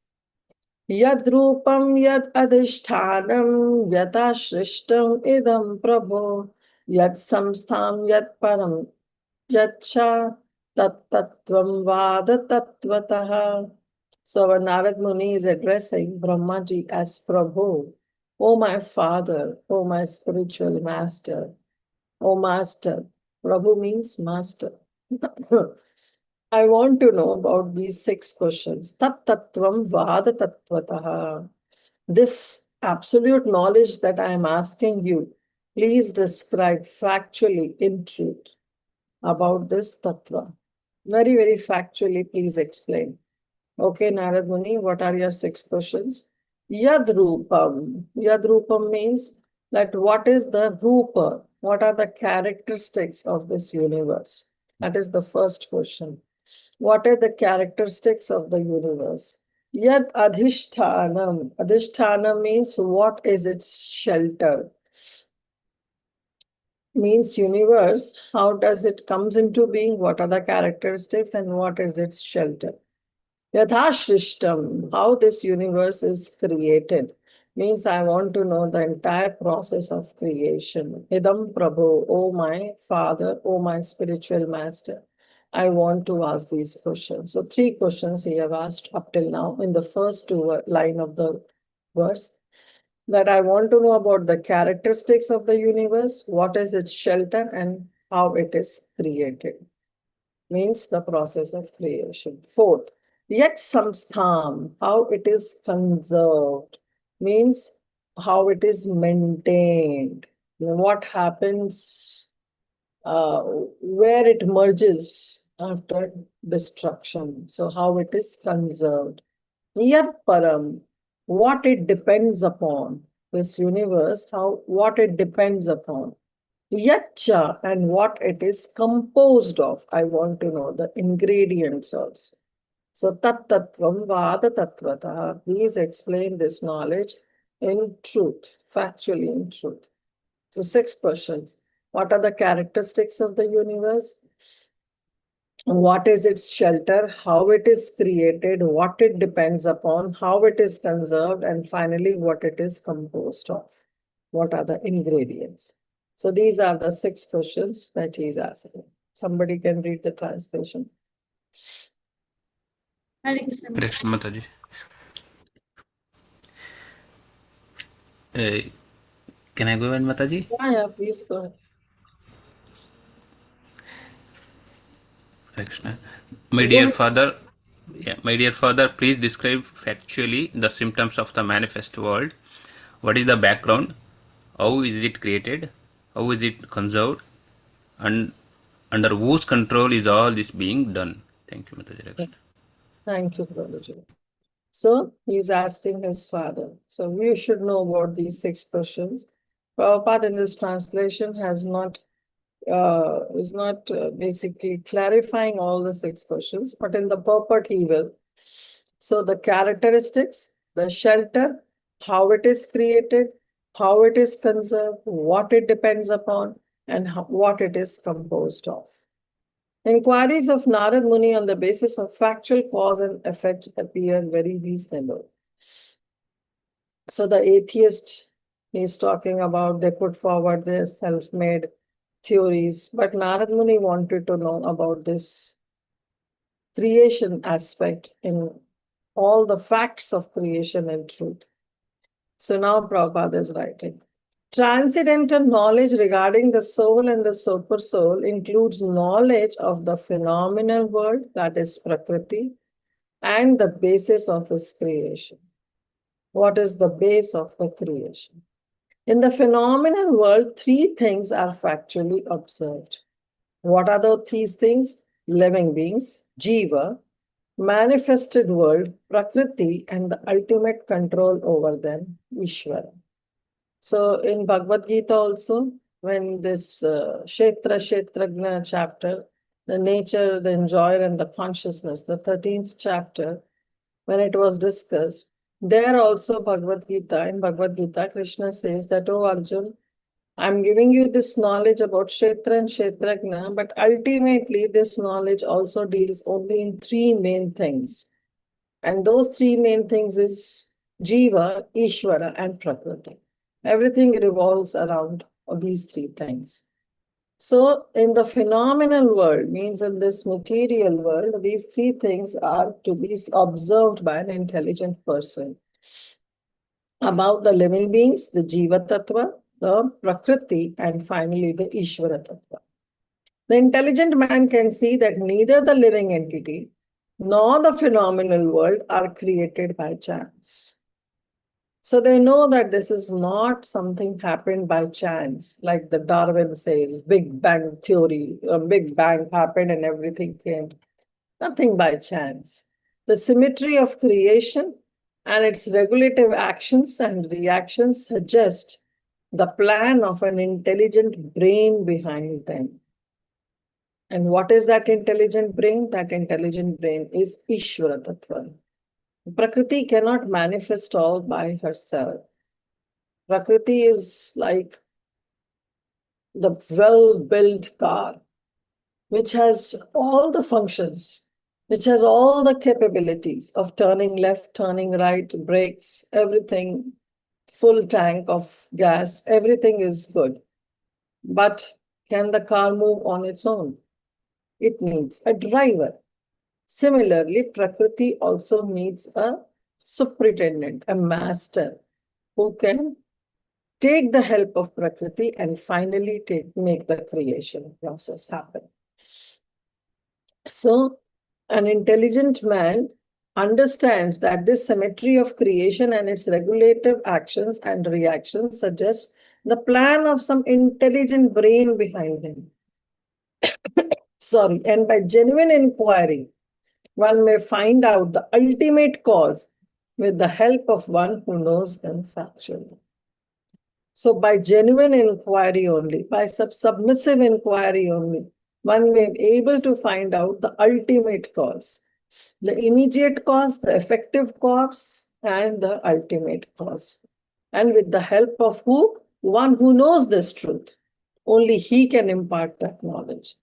Yad rupam yad adhishthanam yata shrishtam idam prabho yad samstham yad param yadcha tat tattvam vada tattvataha. So our Narad Muni is addressing Brahmaji as Prabhu. Oh my father, oh my spiritual master, oh master. Prabhu means master. I want to know about these 6 questions. Tat tattvam vada tattvataha. This absolute knowledge that I am asking you, please describe factually in truth about this tattva. Very, very factually, please explain. Okay, Narad Muni, what are your 6 questions? Yad rupam. Yad rupam means that what is the rupa? What are the characteristics of this universe? That is the first question. What are the characteristics of the universe? Yad adhishthanam. Adhishthanam means what is its shelter? Means universe, how does it comes into being? What are the characteristics and what is its shelter? Yathashrishtam, how this universe is created. Means I want to know the entire process of creation. Idam Prabhu, oh my father, oh my spiritual master. I want to ask these questions. So 3 questions he have asked up till now in the first 2 line of the verse. That I want to know about the characteristics of the universe, what is its shelter and how it is created. Means the process of creation. 4th, yet samstham, how it is conserved. Means how it is maintained. What happens where it merges after destruction. So how it is conserved. Yat param, what it depends upon. This universe, what it depends upon. Yatcha, and what it is composed of. I want to know the ingredients also. So tat tattvam vada tattvataha. Please explain this knowledge in truth, factually in truth. So 6 questions. What are the characteristics of the universe? What is its shelter? How it is created? What it depends upon? How it is conserved? And finally, what it is composed of? What are the ingredients? So these are the 6 questions that he is asking. Somebody can read the translation. Hare Krishna. Hare Krishna Mataji. Can I go ahead, Mataji? Yeah, please go ahead. Hare Krishna. My dear father, please describe factually the symptoms of the manifest world. What is the background? How is it created? How is it conserved? And under whose control is all this being done? Thank you, Mataji. Hare Krishna. Thank you, Prabhuji. So he's asking his father. So we should know about these 6 questions. Prabhupada in this translation is not basically clarifying all the 6 questions, but in the purport he will. So the characteristics, the shelter, how it is created, how it is conserved, what it depends upon, and what it is composed of. Inquiries of Narad Muni on the basis of factual cause and effect appear very reasonable. So the atheist is talking about, they put forward their self-made theories, but Narad Muni wanted to know about this creation aspect in all the facts of creation and truth. So now Prabhupada is writing. Transcendental knowledge regarding the soul and the super soul includes knowledge of the phenomenal world, that is Prakriti, and the basis of its creation. What is the base of the creation? In the phenomenal world, 3 things are factually observed. What are those 3 things? Living beings, Jiva, manifested world, Prakriti, and the ultimate control over them, Ishvara. So in Bhagavad Gita also, when this Kshetrajna chapter, the nature, the enjoyer, and the consciousness, the 13th chapter, when it was discussed, there also in Bhagavad Gita, Krishna says that, oh Arjun, I'm giving you this knowledge about Kshetra and Kshetrajna, but ultimately this knowledge also deals only in 3 main things. And those 3 main things is Jiva, Ishvara, and Prakriti. Everything revolves around these 3 things. So in the phenomenal world, means in this material world, these 3 things are to be observed by an intelligent person. About the living beings, the Jiva Tattva, the Prakriti, and finally the Ishvara Tattva. The intelligent man can see that neither the living entity nor the phenomenal world are created by chance. So they know that this is not something happened by chance, like the Darwin says, Big Bang theory, a Big Bang happened and everything came. Nothing by chance. The symmetry of creation and its regulative actions and reactions suggest the plan of an intelligent brain behind them. And what is that intelligent brain? That intelligent brain is Ishvara Tattva. Prakriti cannot manifest all by herself. Prakriti is like the well-built car, which has all the functions, which has all the capabilities of turning left, turning right, brakes, everything, full tank of gas, everything is good. But can the car move on its own? It needs a driver. Similarly, Prakriti also needs a superintendent, a master, who can take the help of Prakriti and finally make the creation process happen. So, an intelligent man understands that this symmetry of creation and its regulative actions and reactions suggest the plan of some intelligent brain behind them. And by genuine inquiry, one may find out the ultimate cause with the help of one who knows them factually. So by genuine inquiry only, by submissive inquiry only, one may be able to find out the ultimate cause, the immediate cause, the effective cause, and the ultimate cause. And with the help of who? One who knows this truth. Only he can impart that knowledge.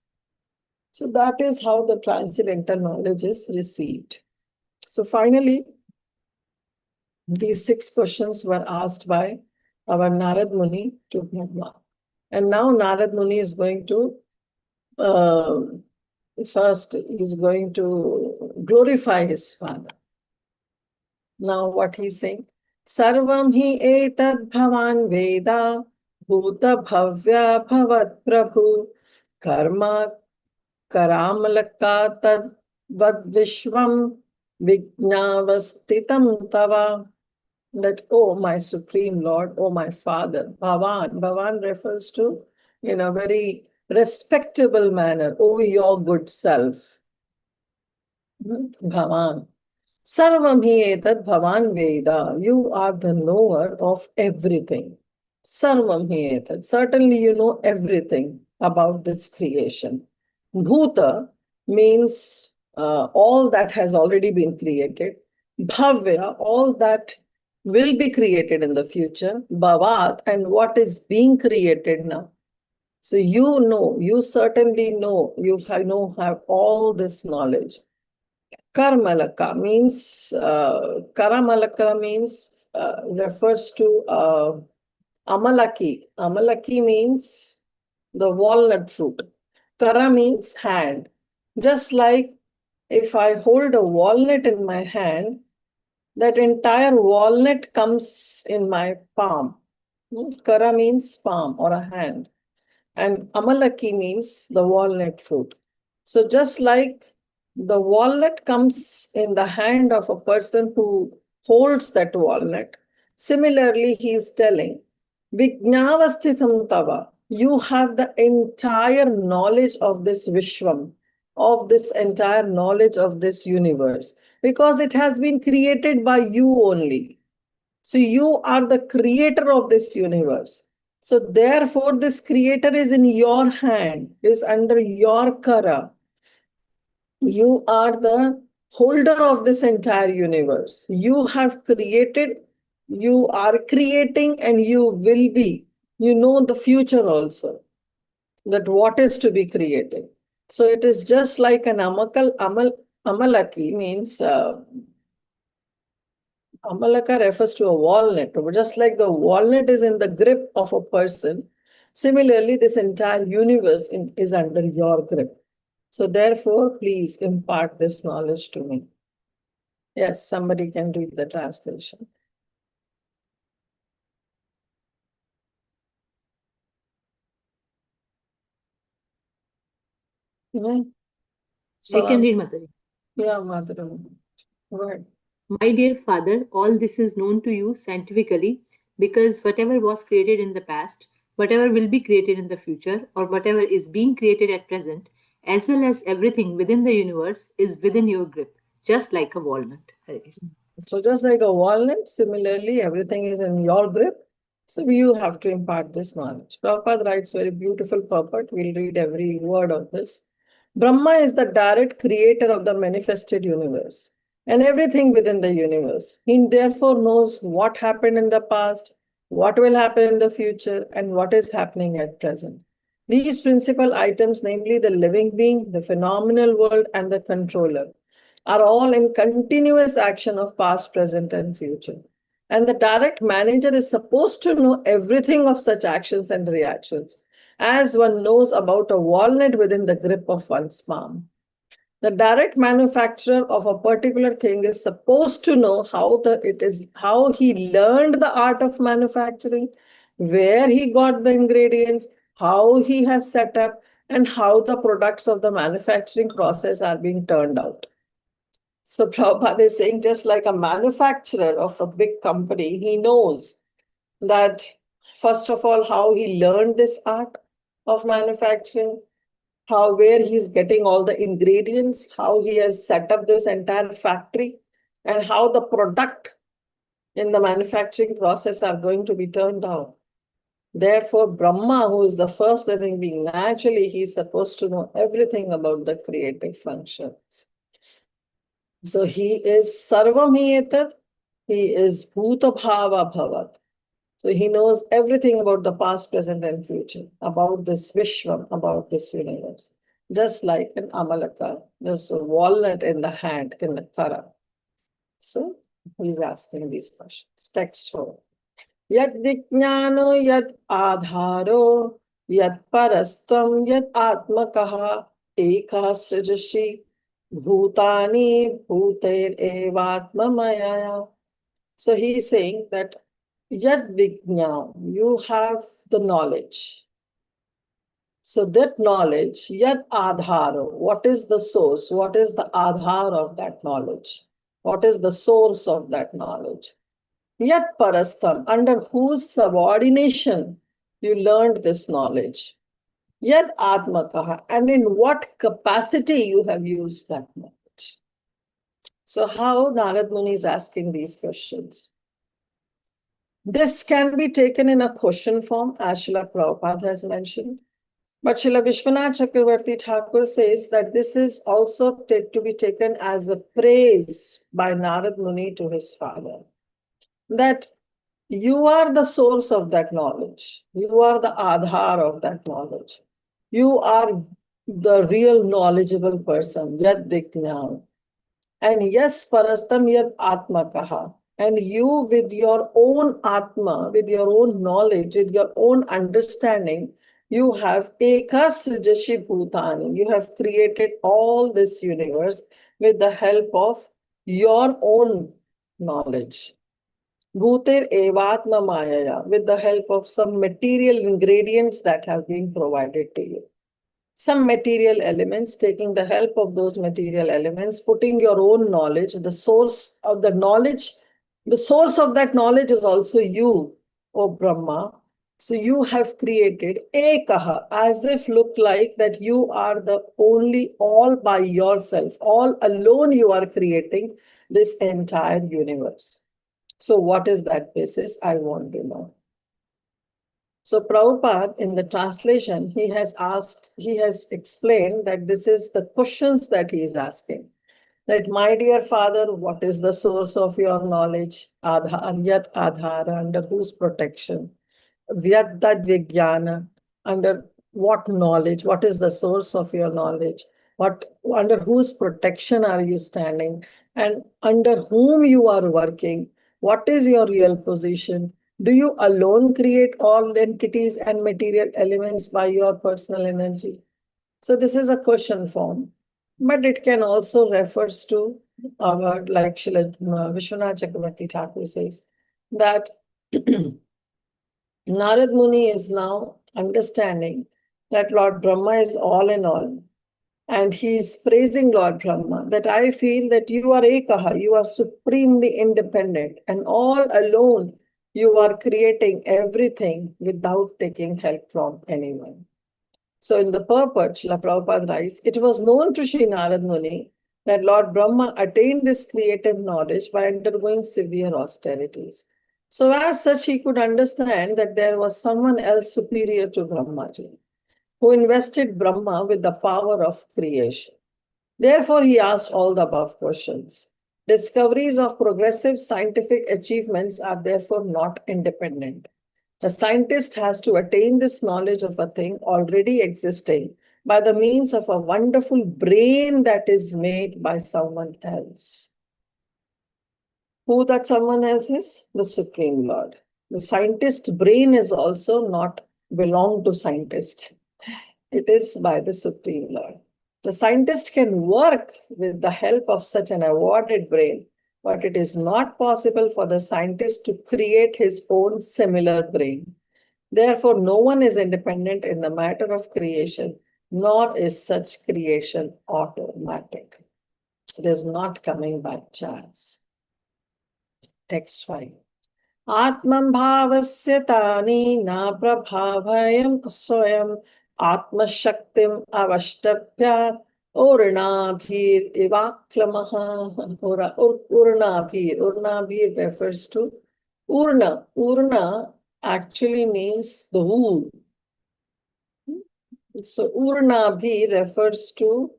So that is how the transcendental knowledge is received. So finally, these 6 questions were asked by our Narad Muni to Bhagwan. And now Narad Muni is going to, first he's going to glorify his father. Now what he's saying, Sarvam hi etad bhavan veda bhuta bhavya bhavat prabhu karma karamalaka tad vad vishvam vijnavastitam tava. That, oh my Supreme Lord, oh my Father, Bhavan. Bhavan refers to, in a very respectable manner, oh your good self. Bhavan. Sarvam hi etat Bhavan Veda. You are the knower of everything. Sarvam hi etat. Certainly you know everything about this creation. Bhuta means all that has already been created. Bhavya, all that will be created in the future. Bhavat, and what is being created now. So you know, you certainly know, you have all this knowledge. Karamalaka means, Karamalaka means, refers to Amalaki. Amalaki means the walnut fruit. Kara means hand. Just like if I hold a walnut in my hand, that entire walnut comes in my palm. Kara means palm or a hand. And Amalaki means the walnut fruit. So just like the walnut comes in the hand of a person who holds that walnut, similarly he is telling, Vijnavasthitam tava, you have the entire knowledge of this Vishwam, of this entire knowledge of this universe, because it has been created by you only. So you are the creator of this universe. So therefore, this creator is in your hand, is under your kara. You are the holder of this entire universe. You have created, you are creating, and you will be. You know the future also, that what is to be created. So it is just like an amalaki means Amalaka refers to a walnut. Just like the walnut is in the grip of a person, similarly, this entire universe is under your grip. So therefore, please impart this knowledge to me. Yes, somebody can read the translation. Yeah. I can read, Mataji. Yeah, Madhuri. Go ahead. My dear Father, all this is known to you scientifically because whatever was created in the past, whatever will be created in the future, or whatever is being created at present, as well as everything within the universe, is within your grip, just like a walnut. Hare Krishna. So just like a walnut, similarly, everything is in your grip. So you have to impart this knowledge. Prabhupada writes very beautiful purport. We'll read every word of this. Brahma is the direct creator of the manifested universe and everything within the universe. He therefore knows what happened in the past, what will happen in the future, and what is happening at present. These principal items, namely the living being, the phenomenal world, and the controller, are all in continuous action of past, present, and future. And the direct manager is supposed to know everything of such actions and reactions, as one knows about a walnut within the grip of one's palm. The direct manufacturer of a particular thing is supposed to know how he learned the art of manufacturing, where he got the ingredients, how he has set up, and how the products of the manufacturing process are being turned out. So Prabhupada is saying, just like a manufacturer of a big company, he knows that, first of all, how he learned this art of manufacturing, where he's getting all the ingredients, how he has set up this entire factory, and how the product in the manufacturing process are going to be turned out. Therefore, Brahma, who is the first living being, naturally, he's supposed to know everything about the creative functions. So he is Sarvam Etat, he is Bhuta Bhava Bhavat. So he knows everything about the past, present, and future, about this Vishwam, about this universe. Just like an Amalaka, there's a walnut in the hand, in the Kara. So he's asking these questions. Text 4. Yad Vijnano Yad Adharo Yat parastam yat atmakaha ekah srijashi bhutani bhuter evatma mayaya. So he is saying that yat vijnana, you have the knowledge. So that knowledge, yat adharo, what is the source? What is the adhar of that knowledge? What is the source of that knowledge? Yat parastam, under whose subordination you learned this knowledge. Yat atmakaha, and in what capacity you have used that knowledge. So how Narad Muni is asking these questions. This can be taken in a question form, as Srila Prabhupada has mentioned. But Srila Vishwanath Chakravarti Thakur says that this is also to be taken as a praise by Narad Muni to his father. That you are the source of that knowledge. You are the adhar of that knowledge. You are the real knowledgeable person, yad vijnana. And yes, parastam yad atmakaha. And you with your own atma, with your own knowledge, with your own understanding, you have ekasrijashi bhutani. You have created all this universe with the help of your own knowledge. Bhuter evatma mayaya, with the help of some material ingredients that have been provided to you. Some material elements, taking the help of those material elements, putting your own knowledge, the source of the knowledge, the source of that knowledge is also you, O Brahma. So you have created ekaha, as if look like that you are the only, all by yourself, all alone you are creating this entire universe. So what is that basis? I want to know. So Prabhupada, in the translation, he has explained that this is the questions that he is asking. That, my dear father, what is the source of your knowledge? Adhar, yat adhara, under whose protection? Vyadad vijnana, under what knowledge? What is the source of your knowledge? Under whose protection are you standing? And under whom you are working? What is your real position? Do you alone create all entities and material elements by your personal energy? So this is a question form, but it can also refers to our, like Srila Vishwanath Chakravarti Thakur says, that Narad Muni is now understanding that Lord Brahma is all in all. And he is praising Lord Brahma, that I feel that you are ekaha, you are supremely independent, and all alone you are creating everything without taking help from anyone. So in the purport, Srila Prabhupada writes, it was known to Sri Narad Muni that Lord Brahma attained this creative knowledge by undergoing severe austerities. So as such, he could understand that there was someone else superior to Brahmaji, who invested Brahma with the power of creation. Therefore, he asked all the above questions. Discoveries of progressive scientific achievements are therefore not independent. The scientist has to attain this knowledge of a thing already existing by the means of a wonderful brain that is made by someone else. Who that someone else is? The Supreme Lord. The scientist's brain is also not belong to scientist. It is by the Supreme Lord. The scientist can work with the help of such an awarded brain, but it is not possible for the scientist to create his own similar brain. Therefore, no one is independent in the matter of creation, nor is such creation automatic. It is not coming by chance. Text 5. Atman bhavasya tani na prabhavayam swayam atma shaktim avashtapya urnabhir ivaklamaha. Urnabhir refers to urna. Urna actually means the wool. So urnabhi refers to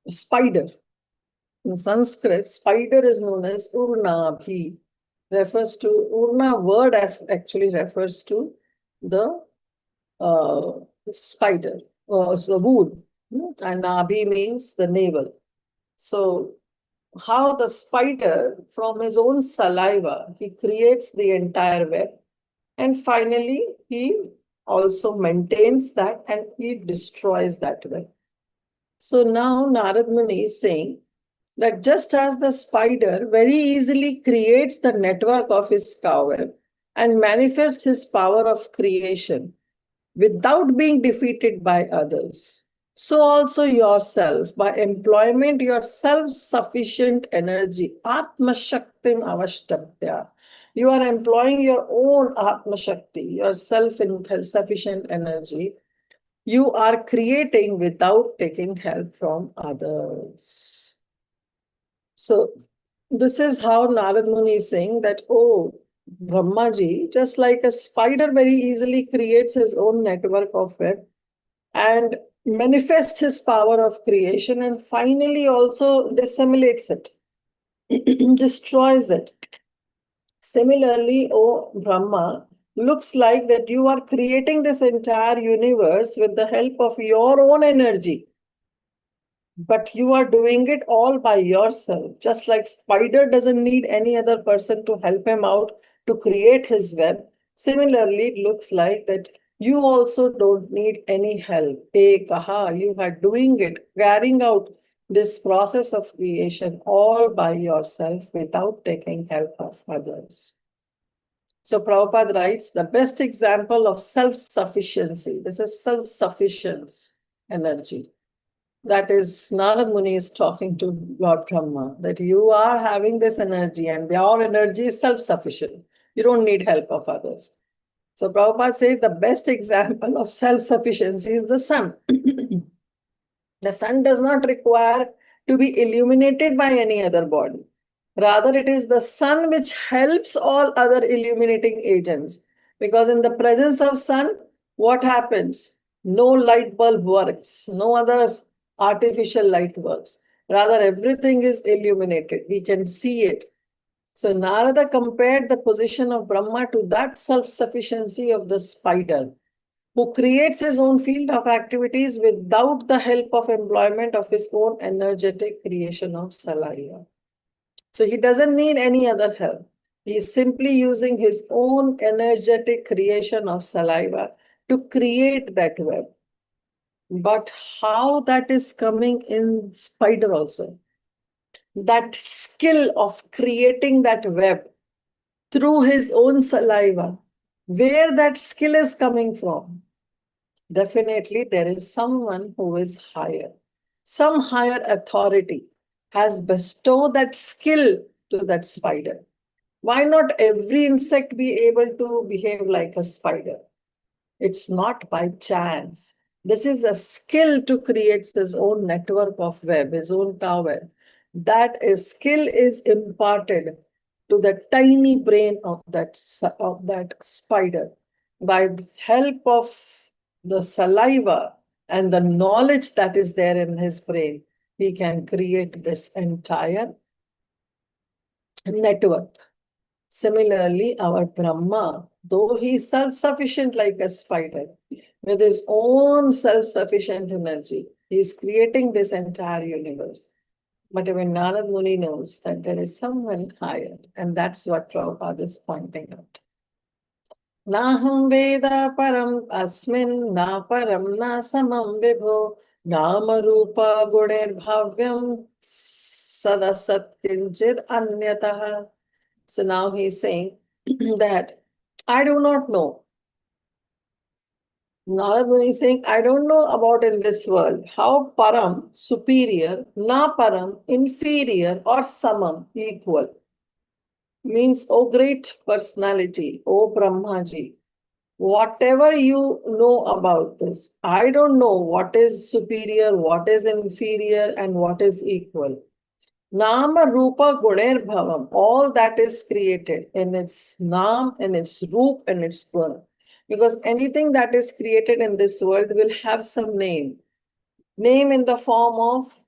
spider. In Sanskrit, spider is known as urnabhi. Refers to, urna word actually refers to the spider, the wool. And nabhi means the navel. So how the spider, from his own saliva, he creates the entire web. And finally, he also maintains that and he destroys that web. So now Narad Muni is saying that just as the spider very easily creates the network of his cowweb and manifests his power of creation without being defeated by others, so also yourself, by employment, your self-sufficient energy, Atma Shaktim Avashtapya. You are employing your own Atma Shakti, your self-sufficient energy. You are creating without taking help from others. So this is how Narad Muni is saying that, oh, Brahmaji, just like a spider very easily creates his own network of web and manifests his power of creation and finally also disseminates it, destroys it. Similarly, O Brahma, looks like that you are creating this entire universe with the help of your own energy. But you are doing it all by yourself. Just like spider doesn't need any other person to help him out to create his web. Similarly, it looks like that you also don't need any help. Kaha, you are doing it, carrying out this process of creation all by yourself without taking help of others. So Prabhupada writes, the best example of self-sufficiency, this is self-sufficiency energy. That is, Narad Muni is talking to Lord Brahma, that you are having this energy and your energy is self-sufficient. You don't need help of others. So Prabhupada says the best example of self-sufficiency is the sun. The sun does not require to be illuminated by any other body. Rather, it is the sun which helps all other illuminating agents. Because in the presence of sun, what happens? No light bulb works. No other artificial light works. Rather, everything is illuminated. We can see it. So Narada compared the position of Brahma to that self-sufficiency of the spider, who creates his own field of activities without the help of employment of his own energetic creation of saliva. So he doesn't need any other help. He is simply using his own energetic creation of saliva to create that web. But how that is coming in spider also? That skill of creating that web through his own saliva, where that skill is coming from? Definitely there is someone who is higher. Some higher authority has bestowed that skill to that spider. Why not every insect be able to behave like a spider? It's not by chance. This is a skill to create his own network of web, his own cowweb. That skill is imparted to the tiny brain of that spider by the help of the saliva and the knowledge that is there in his brain. He can create this entire network. Similarly, our Brahma, though he is self-sufficient like a spider, with his own self-sufficient energy, he is creating this entire universe. But even Narad Muni knows that there is someone higher, and that's what Prabhupada is pointing out. Naham Veda Param Asmin Na Param Na Samam Vibho Nama Rupa Guner Bhavyam Sadasat Kinchid Anyataha. So now he is saying that I do not know. Narad Muni is saying, I don't know about in this world how param, superior, na param, inferior, or samam, equal. Means, O great personality, O Brahmaji, whatever you know about this, I don't know what is superior, what is inferior, and what is equal. Nama Rupa Guner Bhavam, all that is created in its Nam, in its Roop, and its Guna. Because anything that is created in this world will have some name. Name in the form of,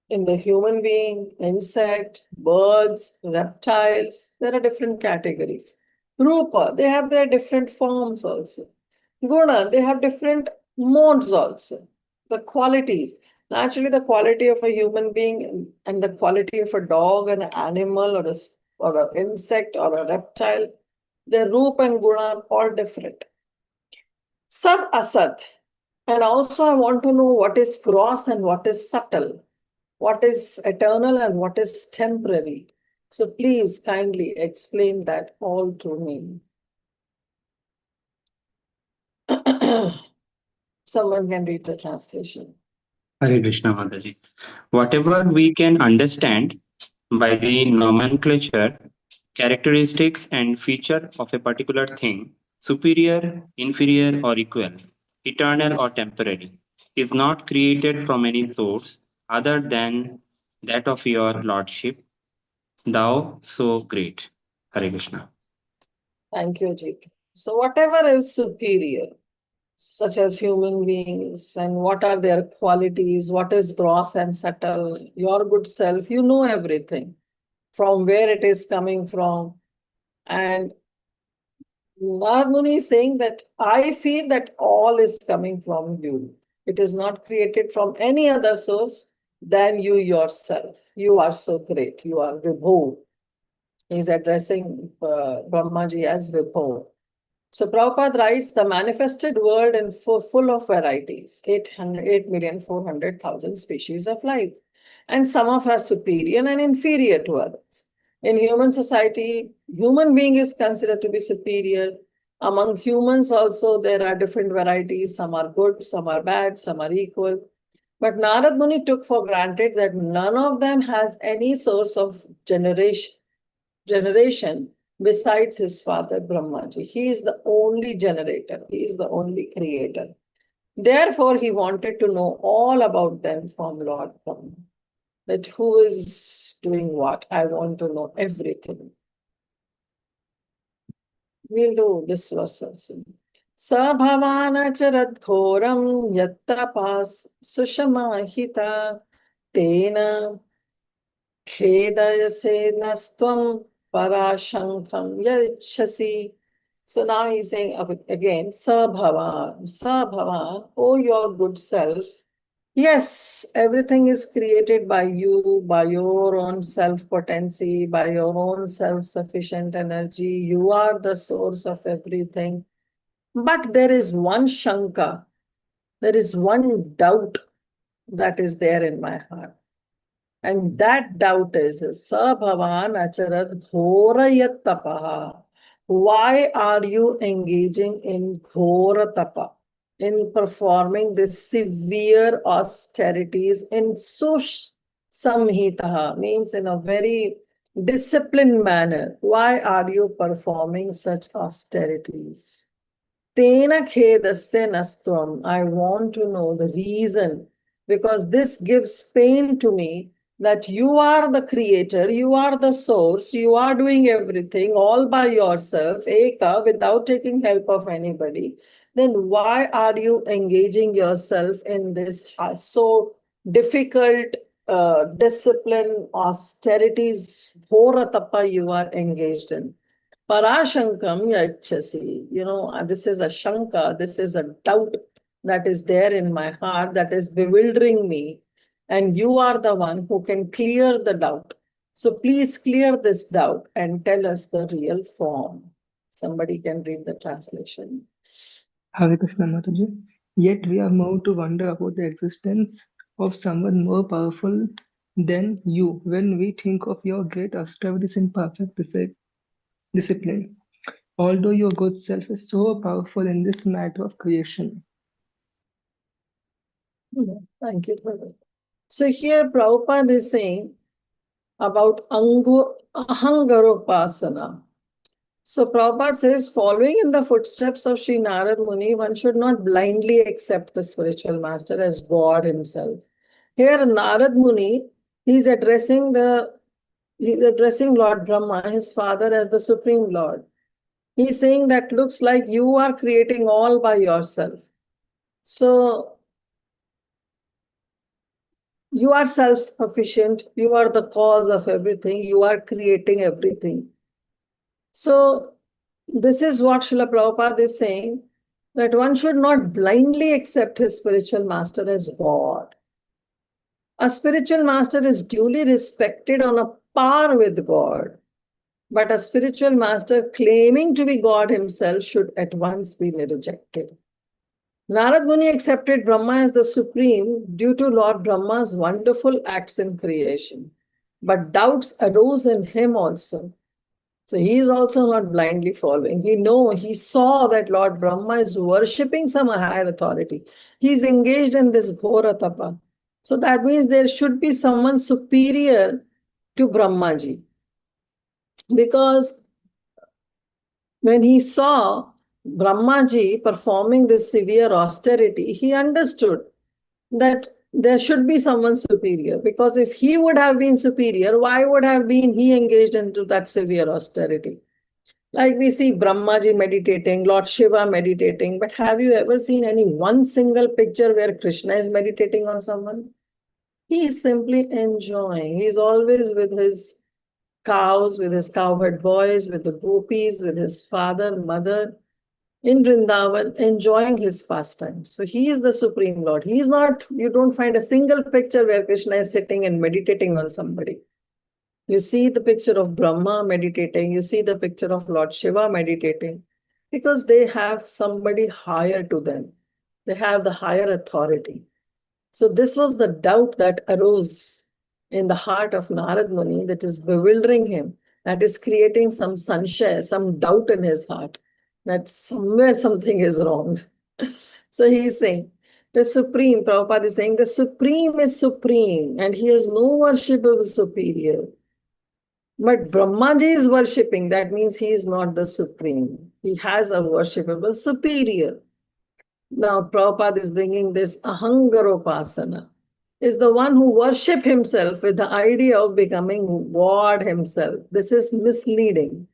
in the human being, insect, birds, reptiles, there are different categories. Rupa, they have their different forms also. Guna, they have different modes also. The qualities. Naturally, the quality of a human being and the quality of a dog, an animal, or an insect, or a reptile Their Roop and Guna are all different. Sat Asat. And also I want to know what is gross and what is subtle, what is eternal and what is temporary. So please kindly explain that all to me. Someone can read the translation. Hare Krishna Mataji. Whatever we can understand by the nomenclature, characteristics and feature of a particular thing, superior, inferior or equal, eternal or temporary, is not created from any source other than that of your Lordship, thou so great. Hare Krishna. Thank you, Jit. So whatever is superior, such as human beings, and what are their qualities, what is gross and subtle, your good self, you know everything, from where it is coming from. And Narad Muni is saying that I feel that all is coming from you. It is not created from any other source than you yourself. You are so great. You are Vibhu. He's addressing Brahmaji as Vibhu. So Prabhupada writes, the manifested world is full of varieties, 8,400,000 species of life. And some of are superior and inferior to others. In human society, human being is considered to be superior. Among humans also, there are different varieties. Some are good, some are bad, some are equal. But Narad Muni took for granted that none of them has any source of generation besides his father Brahmaji. He is the only generator. He is the only creator. Therefore, he wanted to know all about them from Lord Brahma. That who is doing what? I want to know everything. We'll do this verse also. Sabhavana ghoram yattapas sushamahita tena khedayase nastvam parashankham yachasi. So now he's saying again, Sabhavan, oh your good self. Yes, everything is created by you, by your own self-potency, by your own self-sufficient energy. You are the source of everything. But there is one shanka, there is one doubt that is there in my heart. And that doubt is, Sabhavan acharad ghorayat tapaha. Why are you engaging in ghora tapa? In performing this severe austerities in sush samhitaha, means in a very disciplined manner. Why are you performing such austerities? Tena khedasya nastvam. I want to know the reason, because this gives pain to me that you are the creator, you are the source, you are doing everything all by yourself, eka, without taking help of anybody. Then why are you engaging yourself in this so difficult discipline, austerities, ghora tapa you are engaged in? Parashankam yachasi. This is a shanka, this is a doubt that is there in my heart that is bewildering me. And you are the one who can clear the doubt. So please clear this doubt and tell us the real form. Somebody can read the translation. Hare Krishna Mataji. Yet we are moved to wonder about the existence of someone more powerful than you when we think of your great austerities in perfect discipline. Although your good self is so powerful in this matter of creation. Thank you, Prabhupada. So here Prabhupada is saying about ahangaropasana. So Prabhupada says, following in the footsteps of Sri Narad Muni, one should not blindly accept the spiritual master as God himself. Here Narad Muni, he's addressing Lord Brahma, his father, as the Supreme Lord. He's saying that looks like you are creating all by yourself. So you are self-sufficient, you are the cause of everything, you are creating everything. So this is what Srila Prabhupada is saying, that one should not blindly accept his spiritual master as God. A spiritual master is duly respected on a par with God. But a spiritual master claiming to be God himself should at once be rejected. Narad Muni accepted Brahma as the supreme due to Lord Brahma's wonderful acts in creation. But doubts arose in him also. So he is also not blindly following. He saw that Lord Brahma is worshipping some higher authority. He is engaged in this Ghora Tapa. So that means there should be someone superior to Brahmaji. Because when he saw Brahmaji performing this severe austerity, he understood that there should be someone superior. Because if he would have been superior, why would have been he engaged into that severe austerity? Like we see Brahmaji meditating, Lord Shiva meditating, but have you ever seen any one single picture where Krishna is meditating on someone? He is simply enjoying. He is always with his cows, with his cowherd boys, with the gopis, with his father, mother, in Vrindavan, enjoying his pastimes. So he is the Supreme Lord. He is not, you don't find a single picture where Krishna is sitting and meditating on somebody. You see the picture of Brahma meditating, you see the picture of Lord Shiva meditating, because they have somebody higher to them. They have the higher authority. So this was the doubt that arose in the heart of Narad Muni that is bewildering him, that is creating some sanshaya, some doubt in his heart, that somewhere something is wrong. So he is saying, the Supreme, Prabhupada is saying, the Supreme is supreme and he has no worshipable superior. But Brahmaji is worshipping, that means he is not the Supreme. He has a worshipable superior. Now, Prabhupada is bringing this Ahangaropasana, is the one who worship himself with the idea of becoming God himself. This is misleading.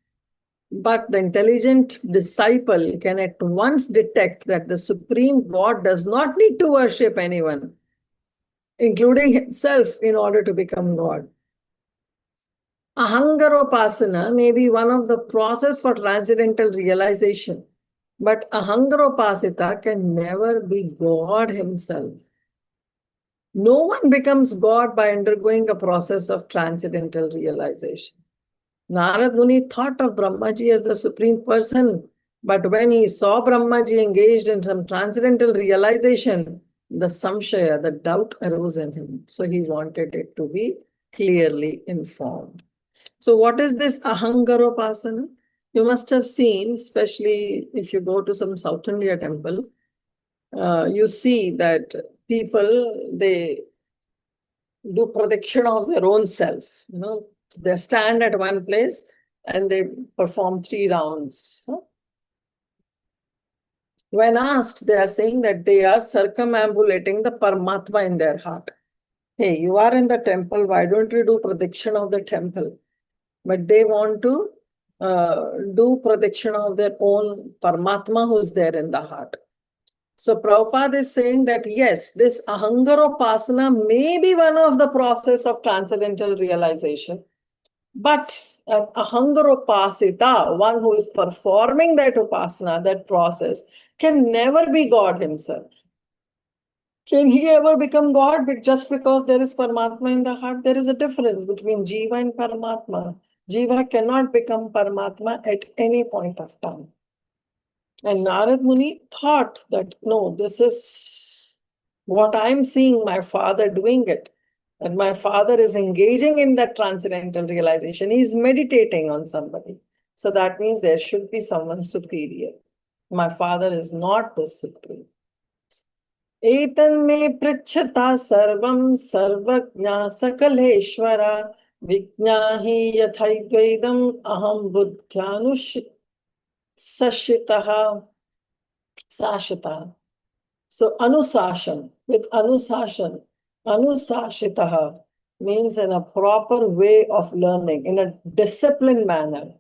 But the intelligent disciple can at once detect that the Supreme God does not need to worship anyone, including himself, in order to become God. Ahangaropasana may be one of the process for transcendental realization, but Ahangaropasita can never be God himself. No one becomes God by undergoing a process of transcendental realization. Narad Muni thought of Brahmaji as the supreme person, but when he saw Brahmaji engaged in some transcendental realization, the samshaya, the doubt arose in him. So he wanted it to be clearly informed. So what is this Ahangaropasana? You must have seen, especially if you go to some South India temple, you see that people, they do prediction of their own self. They stand at one place and they perform 3 rounds. When asked, they are saying that they are circumambulating the Paramatma in their heart. Hey, you are in the temple, why don't you do prediction of the temple? But they want to do prediction of their own Paramatma who is there in the heart. So Prabhupada is saying that yes, this Ahangaropasana may be one of the process of transcendental realization, but an Ahangaropasita, one who is performing that upasana, that process, can never be God himself. Can he ever become God just because there is Paramatma in the heart? There is a difference between Jiva and Paramatma. Jiva cannot become Paramatma at any point of time. And Narad Muni thought that, no, this is what I'm seeing my father doing it. And my father is engaging in that transcendental realization. He's meditating on somebody. So that means there should be someone superior. My father is not the supreme. Etan me prichata sarvam sarvajna sakaleshwara vijnahi yathaidvaidam aham buddhyanush sashitaha sashita. So anusashan, with anusashan, anusashitaha means in a proper way of learning, in a disciplined manner,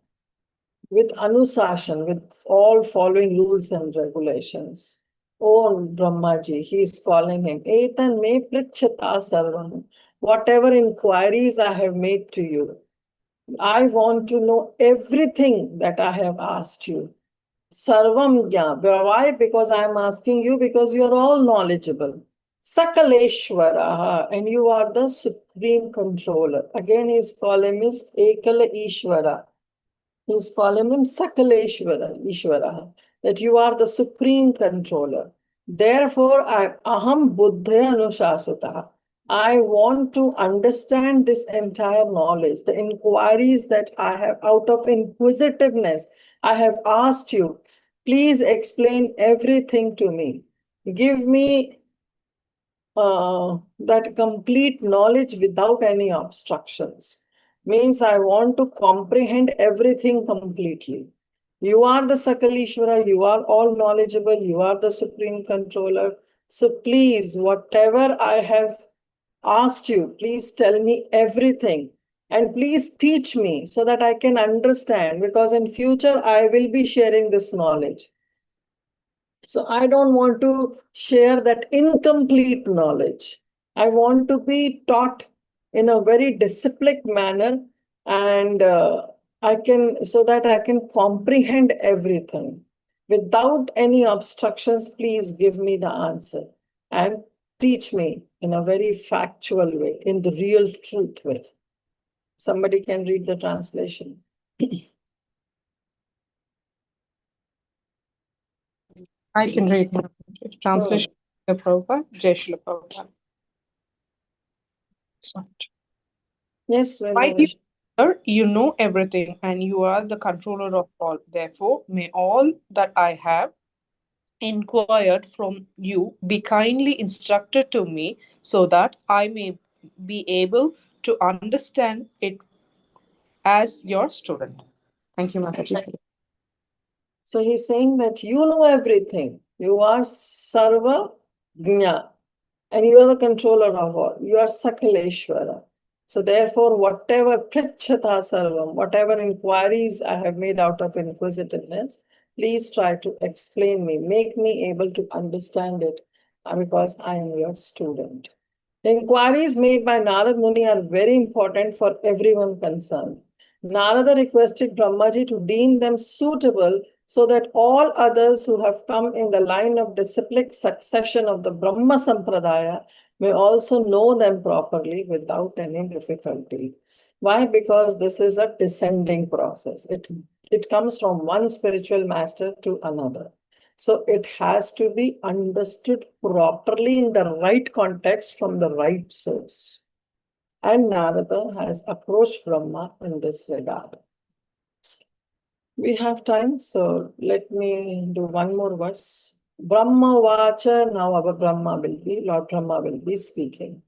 with anusashan, with all following rules and regulations. Oh Brahmaji, he is calling him, Etan me prichata sarvam. Whatever inquiries I have made to you, I want to know everything that I have asked you. Sarvam Gya. Why? Because I am asking you because you are all knowledgeable. Sakaleshwara, and you are the supreme controller. Again, his calling is Ekala Ishwara. He's calling him Sakaleshwara, Ishvara, that you are the supreme controller. Therefore, aham buddhya anushasata. I want to understand this entire knowledge, the inquiries that I have out of inquisitiveness. I have asked you, please explain everything to me. Give me that complete knowledge without any obstructions. Means I want to comprehend everything completely. You are the Sakalishvara, you are all knowledgeable, you are the supreme controller. So please, whatever I have asked you, please tell me everything. And please teach me so that I can understand, because in future I will be sharing this knowledge. So I don't want to share that incomplete knowledge. I want to be taught in a very disciplined manner, and so that I can comprehend everything. Without any obstructions, please give me the answer and teach me in a very factual way, in the real truth way. Somebody can read the translation. I can read now. Translation of Prabhupada, Jai Srila Prabhupada. Yes, My well, dear sir, you know everything and you are the controller of all. Therefore, may all that I have inquired from you be kindly instructed to me so that I may be able to understand it as your student. Thank you, Mataji. so he's saying that you know everything. You are Sarva Gnya, and you are the controller of all. You are Sakaleshwara. So therefore, whatever Prichata Sarvam, whatever inquiries I have made out of inquisitiveness, please try to explain me, make me able to understand it, because I am your student. The inquiries made by Narad Muni are very important for everyone concerned. Narada requested Brahmaji to deem them suitable so that all others who have come in the line of disciplic succession of the Brahma Sampradaya may also know them properly without any difficulty. Why? Because this is a descending process. It comes from one spiritual master to another. So it has to be understood properly in the right context from the right source. And Narada has approached Brahma in this regard. We have time, so let me do one more verse. Brahma Vacha, now our Lord Brahma will be speaking.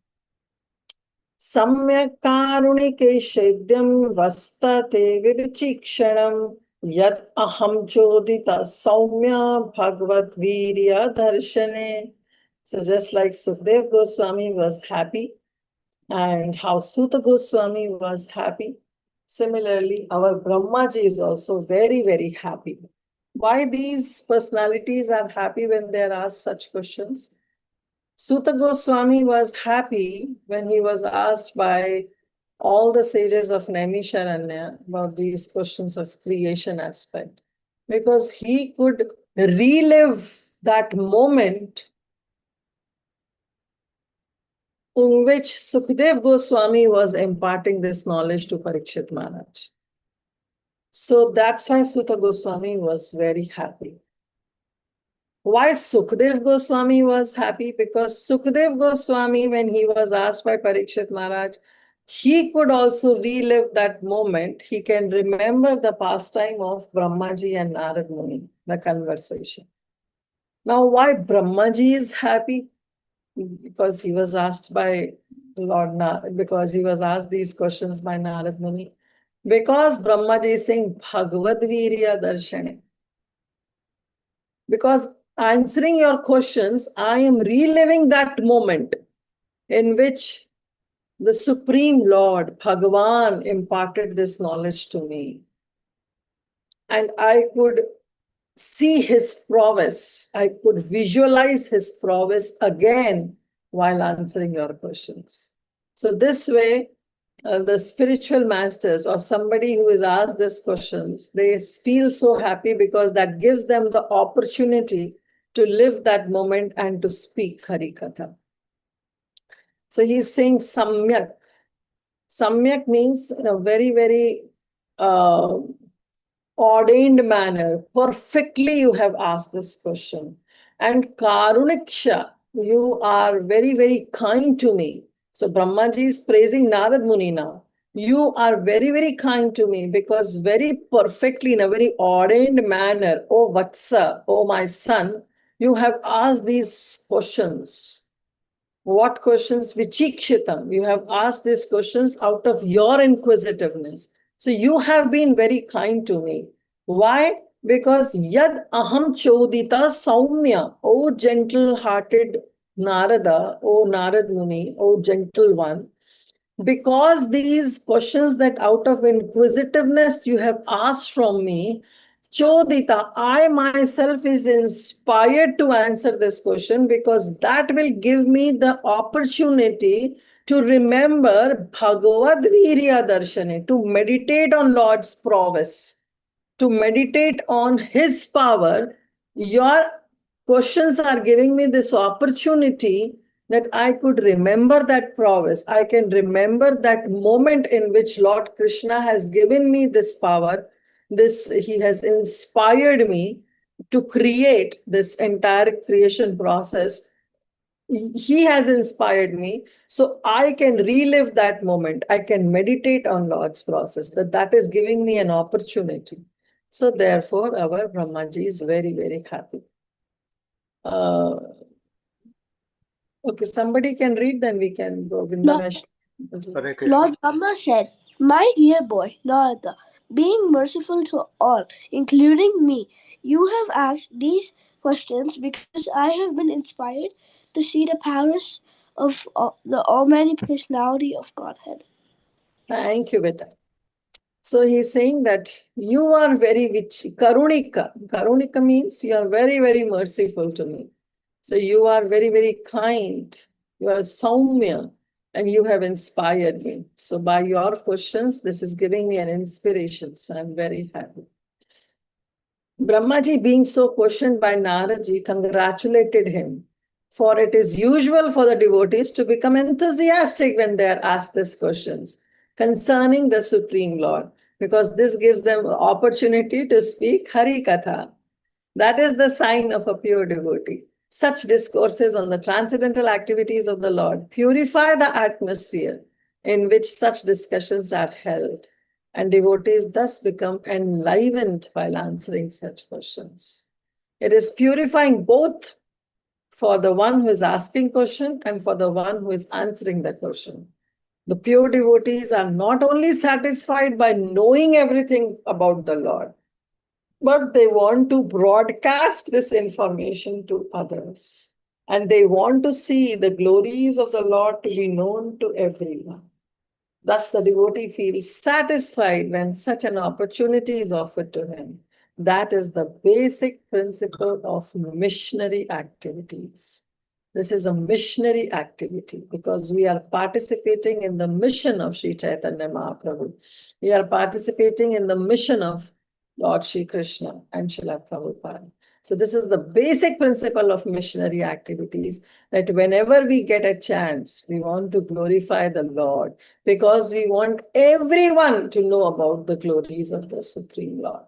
Samyak karunike shaidyam vastate vivichikshanam yat aham chodita saumya bhagavad virya darshane. So just like Sukdev Goswami was happy and how Suta Goswami was happy, similarly, our Brahmaji is also very, very happy. Why these personalities are happy when they are asked such questions? Suta Goswami was happy when he was asked by all the sages of Naimisharanya about these questions of creation aspect, because he could relive that moment in which Sukdev Goswami was imparting this knowledge to Parikshit Maharaj. So that's why Suta Goswami was very happy. Why Sukdev Goswami was happy? Because Sukdev Goswami, when he was asked by Parikshit Maharaj, he could also relive that moment. He can remember the pastime of Brahmaji and Narad Muni, the conversation. Now, why Brahmaji is happy? Because he was asked by because he was asked these questions by Narad Muni. Because Brahmaji is saying Bhagavad Virya Darshane. Because answering your questions, I am reliving that moment in which the Supreme Lord, Bhagavan, imparted this knowledge to me. And I could see his prowess. I could visualize his prowess again while answering your questions. So this way, the spiritual masters or somebody who is asked these questions, they feel so happy because that gives them the opportunity to live that moment and to speak Hari Katha. So he's saying Samyak. Samyak means in a very, very ordained manner. Perfectly you have asked this question. And Karuniksha, you are very, very kind to me. So Brahmaji is praising Narad Muni now. You are very, very kind to me because very perfectly in a very ordained manner, oh Vatsa, oh my son, you have asked these questions. What questions? Vichikshitam. You have asked these questions out of your inquisitiveness. So you have been very kind to me. Why? Because yad aham chodita saumya, O gentle-hearted Narada, O Narad Muni, O gentle one, because these questions that out of inquisitiveness you have asked from me, Chodita, I myself is inspired to answer this question because that will give me the opportunity to remember Bhagavad Virya Darshani, to meditate on Lord's prowess, to meditate on his power. Your questions are giving me this opportunity that I could remember that prowess. I can remember that moment in which Lord Krishna has given me this power. He has inspired me to create this entire creation process. He has inspired me, so I can relive that moment. I can meditate on Lord's process. That is giving me an opportunity. So therefore, our Brahmaji is very, very happy. Okay, somebody can read, then we can go. Lord Brahma said, "My dear boy, Narada, being merciful to all, including me, you have asked these questions because I have been inspired to see the powers of the Almighty Personality of Godhead." Thank you, Vita. So he's saying that you are very Karunika. Karunika means you are very, very merciful to me. So you are very, very kind. You are Saumya and you have inspired me. So by your questions, this is giving me an inspiration. So I'm very happy. Brahmaji, being so questioned by Naraji, congratulated him. For it is usual for the devotees to become enthusiastic when they are asked these questions concerning the Supreme Lord, because this gives them opportunity to speak Hari Katha. That is the sign of a pure devotee. Such discourses on the transcendental activities of the Lord purify the atmosphere in which such discussions are held, and devotees thus become enlivened while answering such questions. It is purifying both for the one who is asking question and for the one who is answering the question. The pure devotees are not only satisfied by knowing everything about the Lord, but they want to broadcast this information to others. And they want to see the glories of the Lord to be known to everyone. Thus, the devotee feels satisfied when such an opportunity is offered to him. That is the basic principle of missionary activities. This is a missionary activity because we are participating in the mission of Sri Chaitanya Mahaprabhu. We are participating in the mission of Lord Sri Krishna and Srila Prabhupada. So this is the basic principle of missionary activities, that whenever we get a chance, we want to glorify the Lord because we want everyone to know about the glories of the Supreme Lord.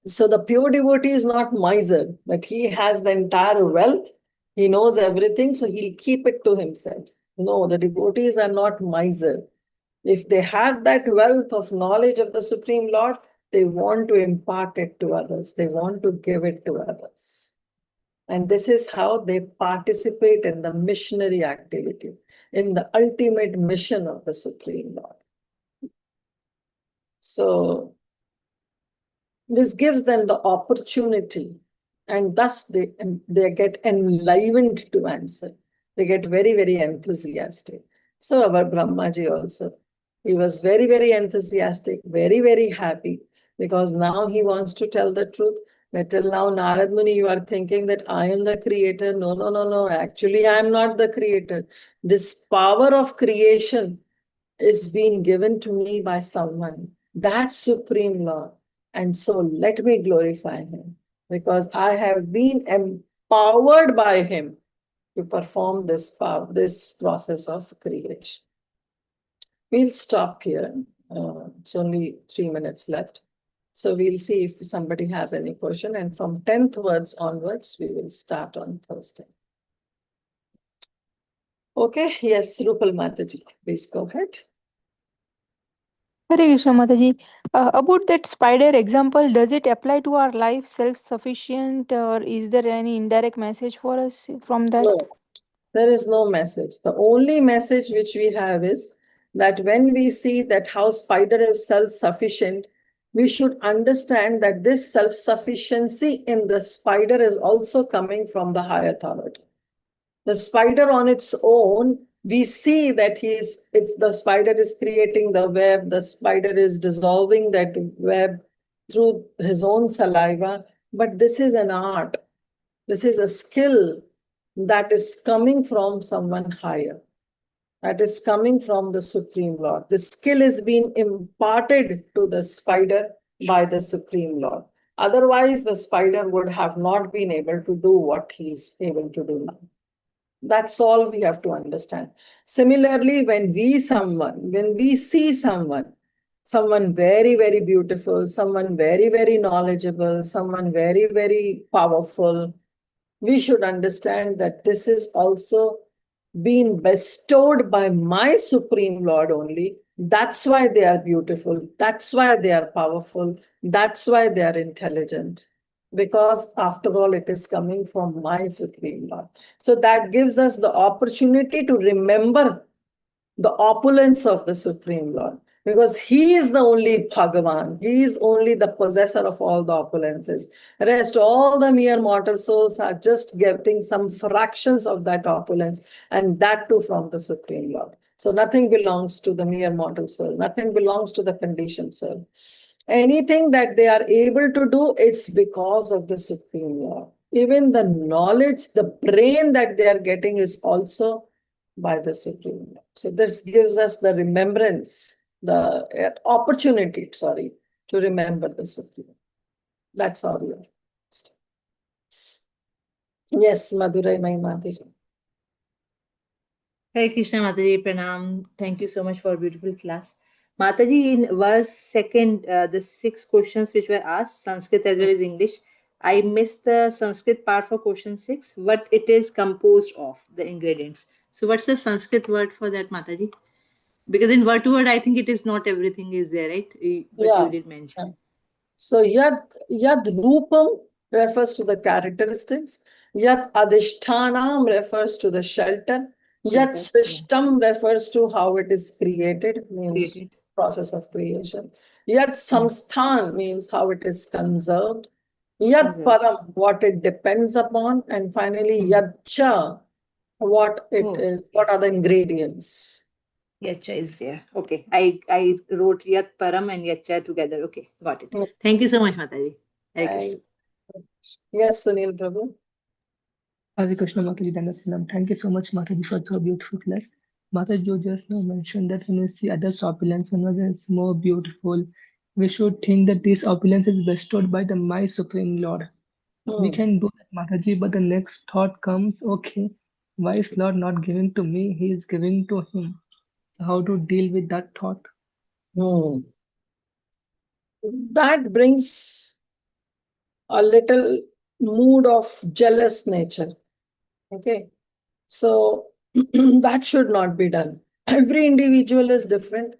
So the pure devotee is not miser, that he has the entire wealth, he knows everything, so he'll keep it to himself. No, the devotees are not miser. If they have that wealth of knowledge of the Supreme Lord, they want to impart it to others. They want to give it to others. And this is how they participate in the missionary activity, in the ultimate mission of the Supreme Lord. So this gives them the opportunity, and thus they get enlivened to answer. They get very, very enthusiastic. So our Brahmaji also, he was very, very enthusiastic, very, very happy, because now he wants to tell the truth. That till now, Narad Muni, you are thinking that I am the creator. No, no, no, no. Actually, I am not the creator. This power of creation is being given to me by someone, that Supreme Lord. And so let me glorify him, because I have been empowered by him to perform this process of creation. We'll stop here. It's only 3 minutes left. So we'll see if somebody has any question, and from 10th words onwards, we will start on Thursday. Okay, yes, Rupal Mataji, please go ahead. Hare Krishna Mataji. About that spider example, does it apply to our life self-sufficient, or is there any indirect message for us from that? No, there is no message. The only message which we have is that when we see that how spider is self-sufficient, we should understand that this self-sufficiency in the spider is also coming from the higher authority. The spider on its own, we see that the spider is creating the web, the spider is dissolving that web through his own saliva, but this is an art. This is a skill that is coming from someone higher, that is coming from the Supreme Lord. The skill is being imparted to the spider by the Supreme Lord. Otherwise, the spider would have not been able to do what he's able to do now. That's all we have to understand. Similarly, when we see someone very, very beautiful, someone very, very knowledgeable, someone very, very powerful, we should understand that this is also being bestowed by my Supreme Lord only. That's why they are beautiful. That's why they are powerful. That's why they are intelligent. Because after all, it is coming from my Supreme Lord. So that gives us the opportunity to remember the opulence of the Supreme Lord. Because he is the only Bhagavan. He is only the possessor of all the opulences. Rest, all the mere mortal souls are just getting some fractions of that opulence, and that too from the Supreme Lord. So nothing belongs to the mere mortal soul. Nothing belongs to the conditioned soul. Anything that they are able to do, it's because of the Supreme Lord. Even the knowledge, the brain that they are getting is also by the Supreme Lord. So this gives us the remembrance, the opportunity, to remember the Supreme. That's how we are. Yes, Madurai Mataji. Hare Krishna Mataji, Pranam. Thank you so much for a beautiful class. Mataji, in verse second, the 6 questions which were asked, Sanskrit as well as English, I missed the Sanskrit part for question 6, what it is composed of, the ingredients. So what's the Sanskrit word for that, Mataji? Because in word to word, I think it is not everything is there, right? But you did mention. Yeah. So yad rupam refers to the characteristics. Yad adhishthanam refers to the shelter. Yad srishtam refers to how it is created, means process of creation. Yad samsthan means how it is conserved. Yad param, what it depends upon. And finally, yad cha, what are the ingredients. Yacha is there. Okay. I wrote Yat Param and Yacha together. Okay. Got it. Thank you so much, Mataji. Yes, Sunil Prabhu. Hare Krishna Mataji, Dhanaswaram. Thank you so much, Mataji, for so beautiful class. Mataji, you just now mentioned that when we see others' opulence, when others is more beautiful, we should think that this opulence is bestowed by the my Supreme Lord. We can do that, Mataji, but the next thought comes, okay, why is Lord not giving to me? He is giving to him. So how to deal with that thought? That brings a little mood of jealous nature. Okay. So that should not be done. Every individual is different.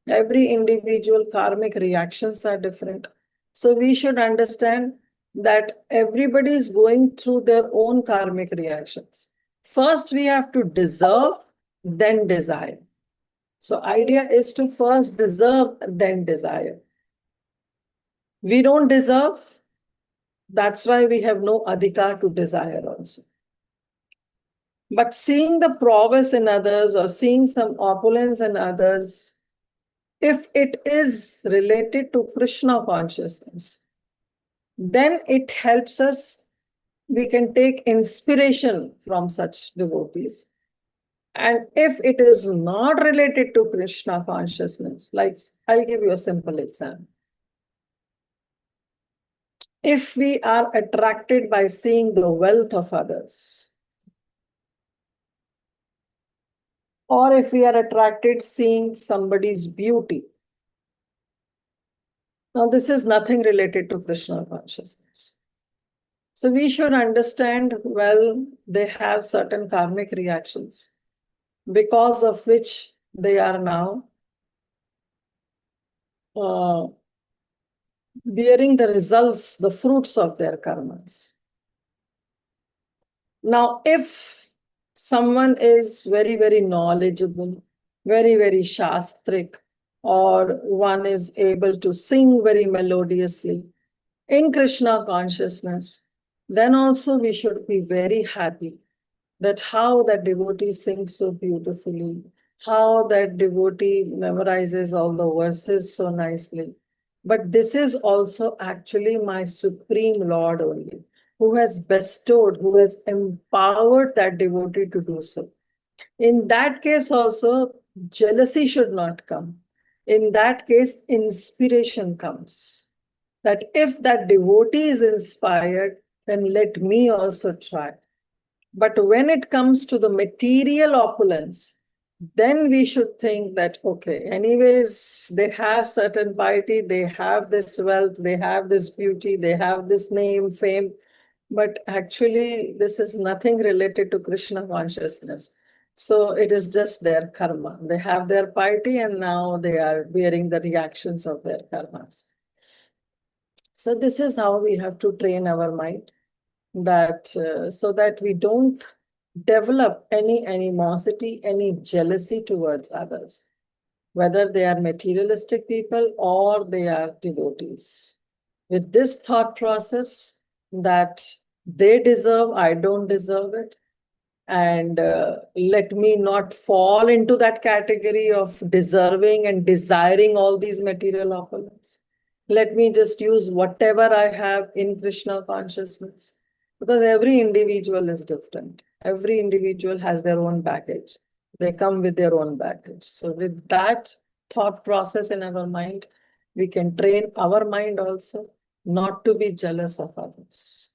Every individual karmic reactions are different. So we should understand that everybody is going through their own karmic reactions. First, we have to deserve, then desire. So idea is to first deserve, then desire. We don't deserve. That's why we have no adhikar to desire also. But seeing the prowess in others or seeing some opulence in others, if it is related to Krishna consciousness, then it helps us. We can take inspiration from such devotees. And if it is not related to Krishna consciousness, like I'll give you a simple example. If we are attracted by seeing the wealth of others, or if we are attracted seeing somebody's beauty, Now, this is nothing related to Krishna consciousness. So we should understand, well, they have certain karmic reactions because of which they are now bearing the results, the fruits of their karmas. Now, if someone is very, very knowledgeable, very, very shastric, or one is able to sing very melodiously in Krishna consciousness, then also we should be very happy that how that devotee sings so beautifully, how that devotee memorizes all the verses so nicely. But this is also actually my Supreme Lord only, who has bestowed, who has empowered that devotee to do so. In that case also, jealousy should not come. In that case, inspiration comes. That if that devotee is inspired, then let me also try. But when it comes to the material opulence, then we should think that, okay, anyways, they have certain piety, they have this wealth, they have this beauty, they have this name, fame. But actually, this is nothing related to Krishna consciousness. So it is just their karma. They have their piety and now they are bearing the reactions of their karmas. So this is how we have to train our mind, that so that we don't develop any animosity, any jealousy towards others, whether they are materialistic people or they are devotees. With this thought process that they deserve, I don't deserve it, and let me not fall into that category of deserving and desiring all these material opulence. Let me just use whatever I have in Krishna consciousness, because every individual is different. Every individual has their own baggage. They come with their own baggage. So with that thought process in our mind, we can train our mind also not to be jealous of others.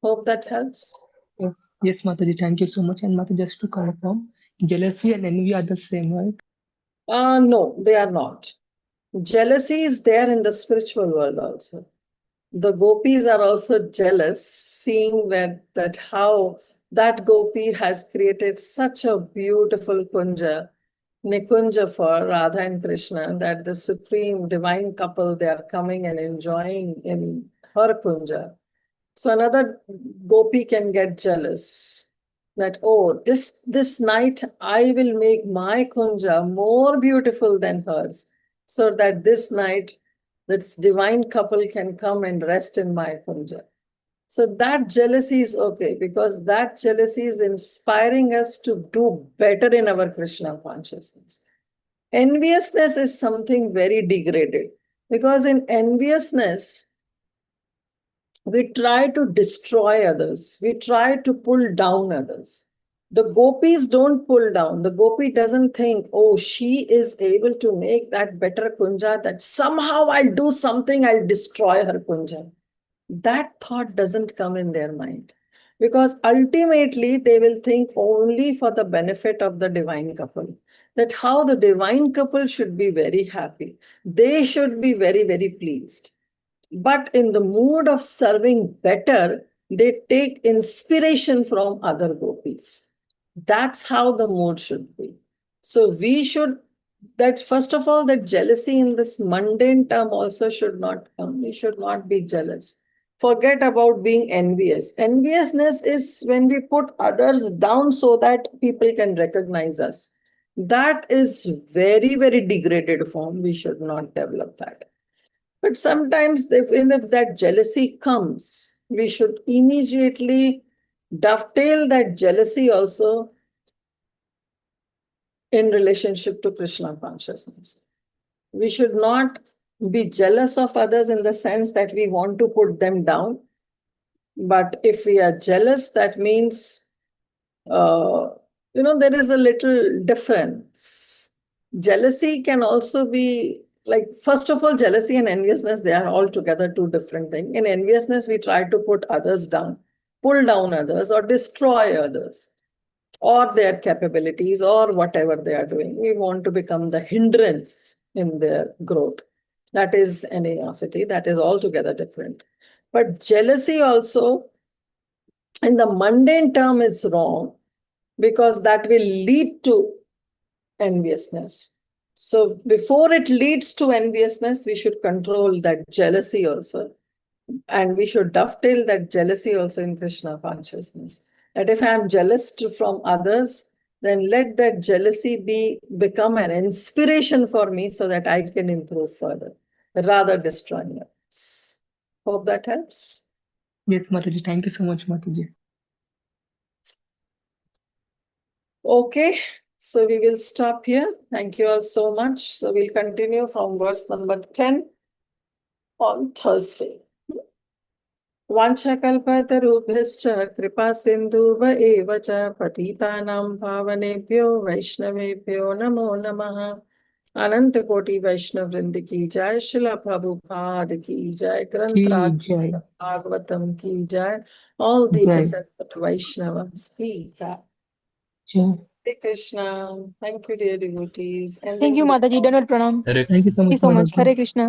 Hope that helps. Yes, yes, Mataji, thank you so much. And Mataji, just to confirm, jealousy and envy are the same, right? No, they are not. Jealousy is there in the spiritual world also. The gopis are also jealous, seeing that how that gopi has created such a beautiful kunja, Nikunja for Radha and Krishna, that the supreme divine couple, they are coming and enjoying in her kunja. So another gopi can get jealous that, oh, this night I will make my kunja more beautiful than hers, so that this night this divine couple can come and rest in my kunja. So that jealousy is okay, because that jealousy is inspiring us to do better in our Krishna consciousness. Enviousness is something very degraded, because in enviousness, we try to destroy others. We try to pull down others. The gopis don't pull down. The gopi doesn't think, oh, she is able to make that better kunja, that somehow I'll do something, I'll destroy her kunja. That thought doesn't come in their mind, because ultimately they will think only for the benefit of the divine couple, that how the divine couple should be very happy. They should be very, very pleased. But in the mood of serving better, they take inspiration from other gopis. That's how the mood should be. So we should, that first of all, that jealousy in this mundane term also should not come. We should not be jealous. Forget about being envious. Enviousness is when we put others down so that people can recognize us. That is very, very degraded form. We should not develop that. But sometimes if that jealousy comes, we should immediately dovetail that jealousy also in relationship to Krishna consciousness. We should not be jealous of others in the sense that we want to put them down. But if we are jealous, that means, there is a little difference. Jealousy can also be like, first of all, jealousy and enviousness, they are altogether two different things. In enviousness, we try to put others down, pull down others, or destroy others, or their capabilities, or whatever they are doing. We want to become the hindrance in their growth. That is animosity. That is altogether different. But jealousy also, in the mundane term, it's wrong because that will lead to enviousness. So before it leads to enviousness, we should control that jealousy also. And we should dovetail that jealousy also in Krishna consciousness. That if I am jealous from others, then let that jealousy become an inspiration for me so that I can improve further, rather destroying others. Hope that helps. Yes, Mataji. Thank you so much, Mataji. Okay, so we will stop here. Thank you all so much. So we'll continue from verse number 10 on Thursday. वाञ्छकल्पतरुभ्यश्च कृपासिन्धुभ एव च पतितानां पावनेभ्यो वैष्णवेभ्यो नमो नमः। अनंत कोटि वैष्णव वृंद की जय, श्रील प्रभुपाद की जय, ग्रंथराज भागवतम की जय, ऑल द presented Vaishnavas की जय। Hare Krishna. Thank you, dear devotees. Thank you, Mataji. Dandavat pranam. Hare Thank you so Thank you much, so much. Mataji. Hare Krishna.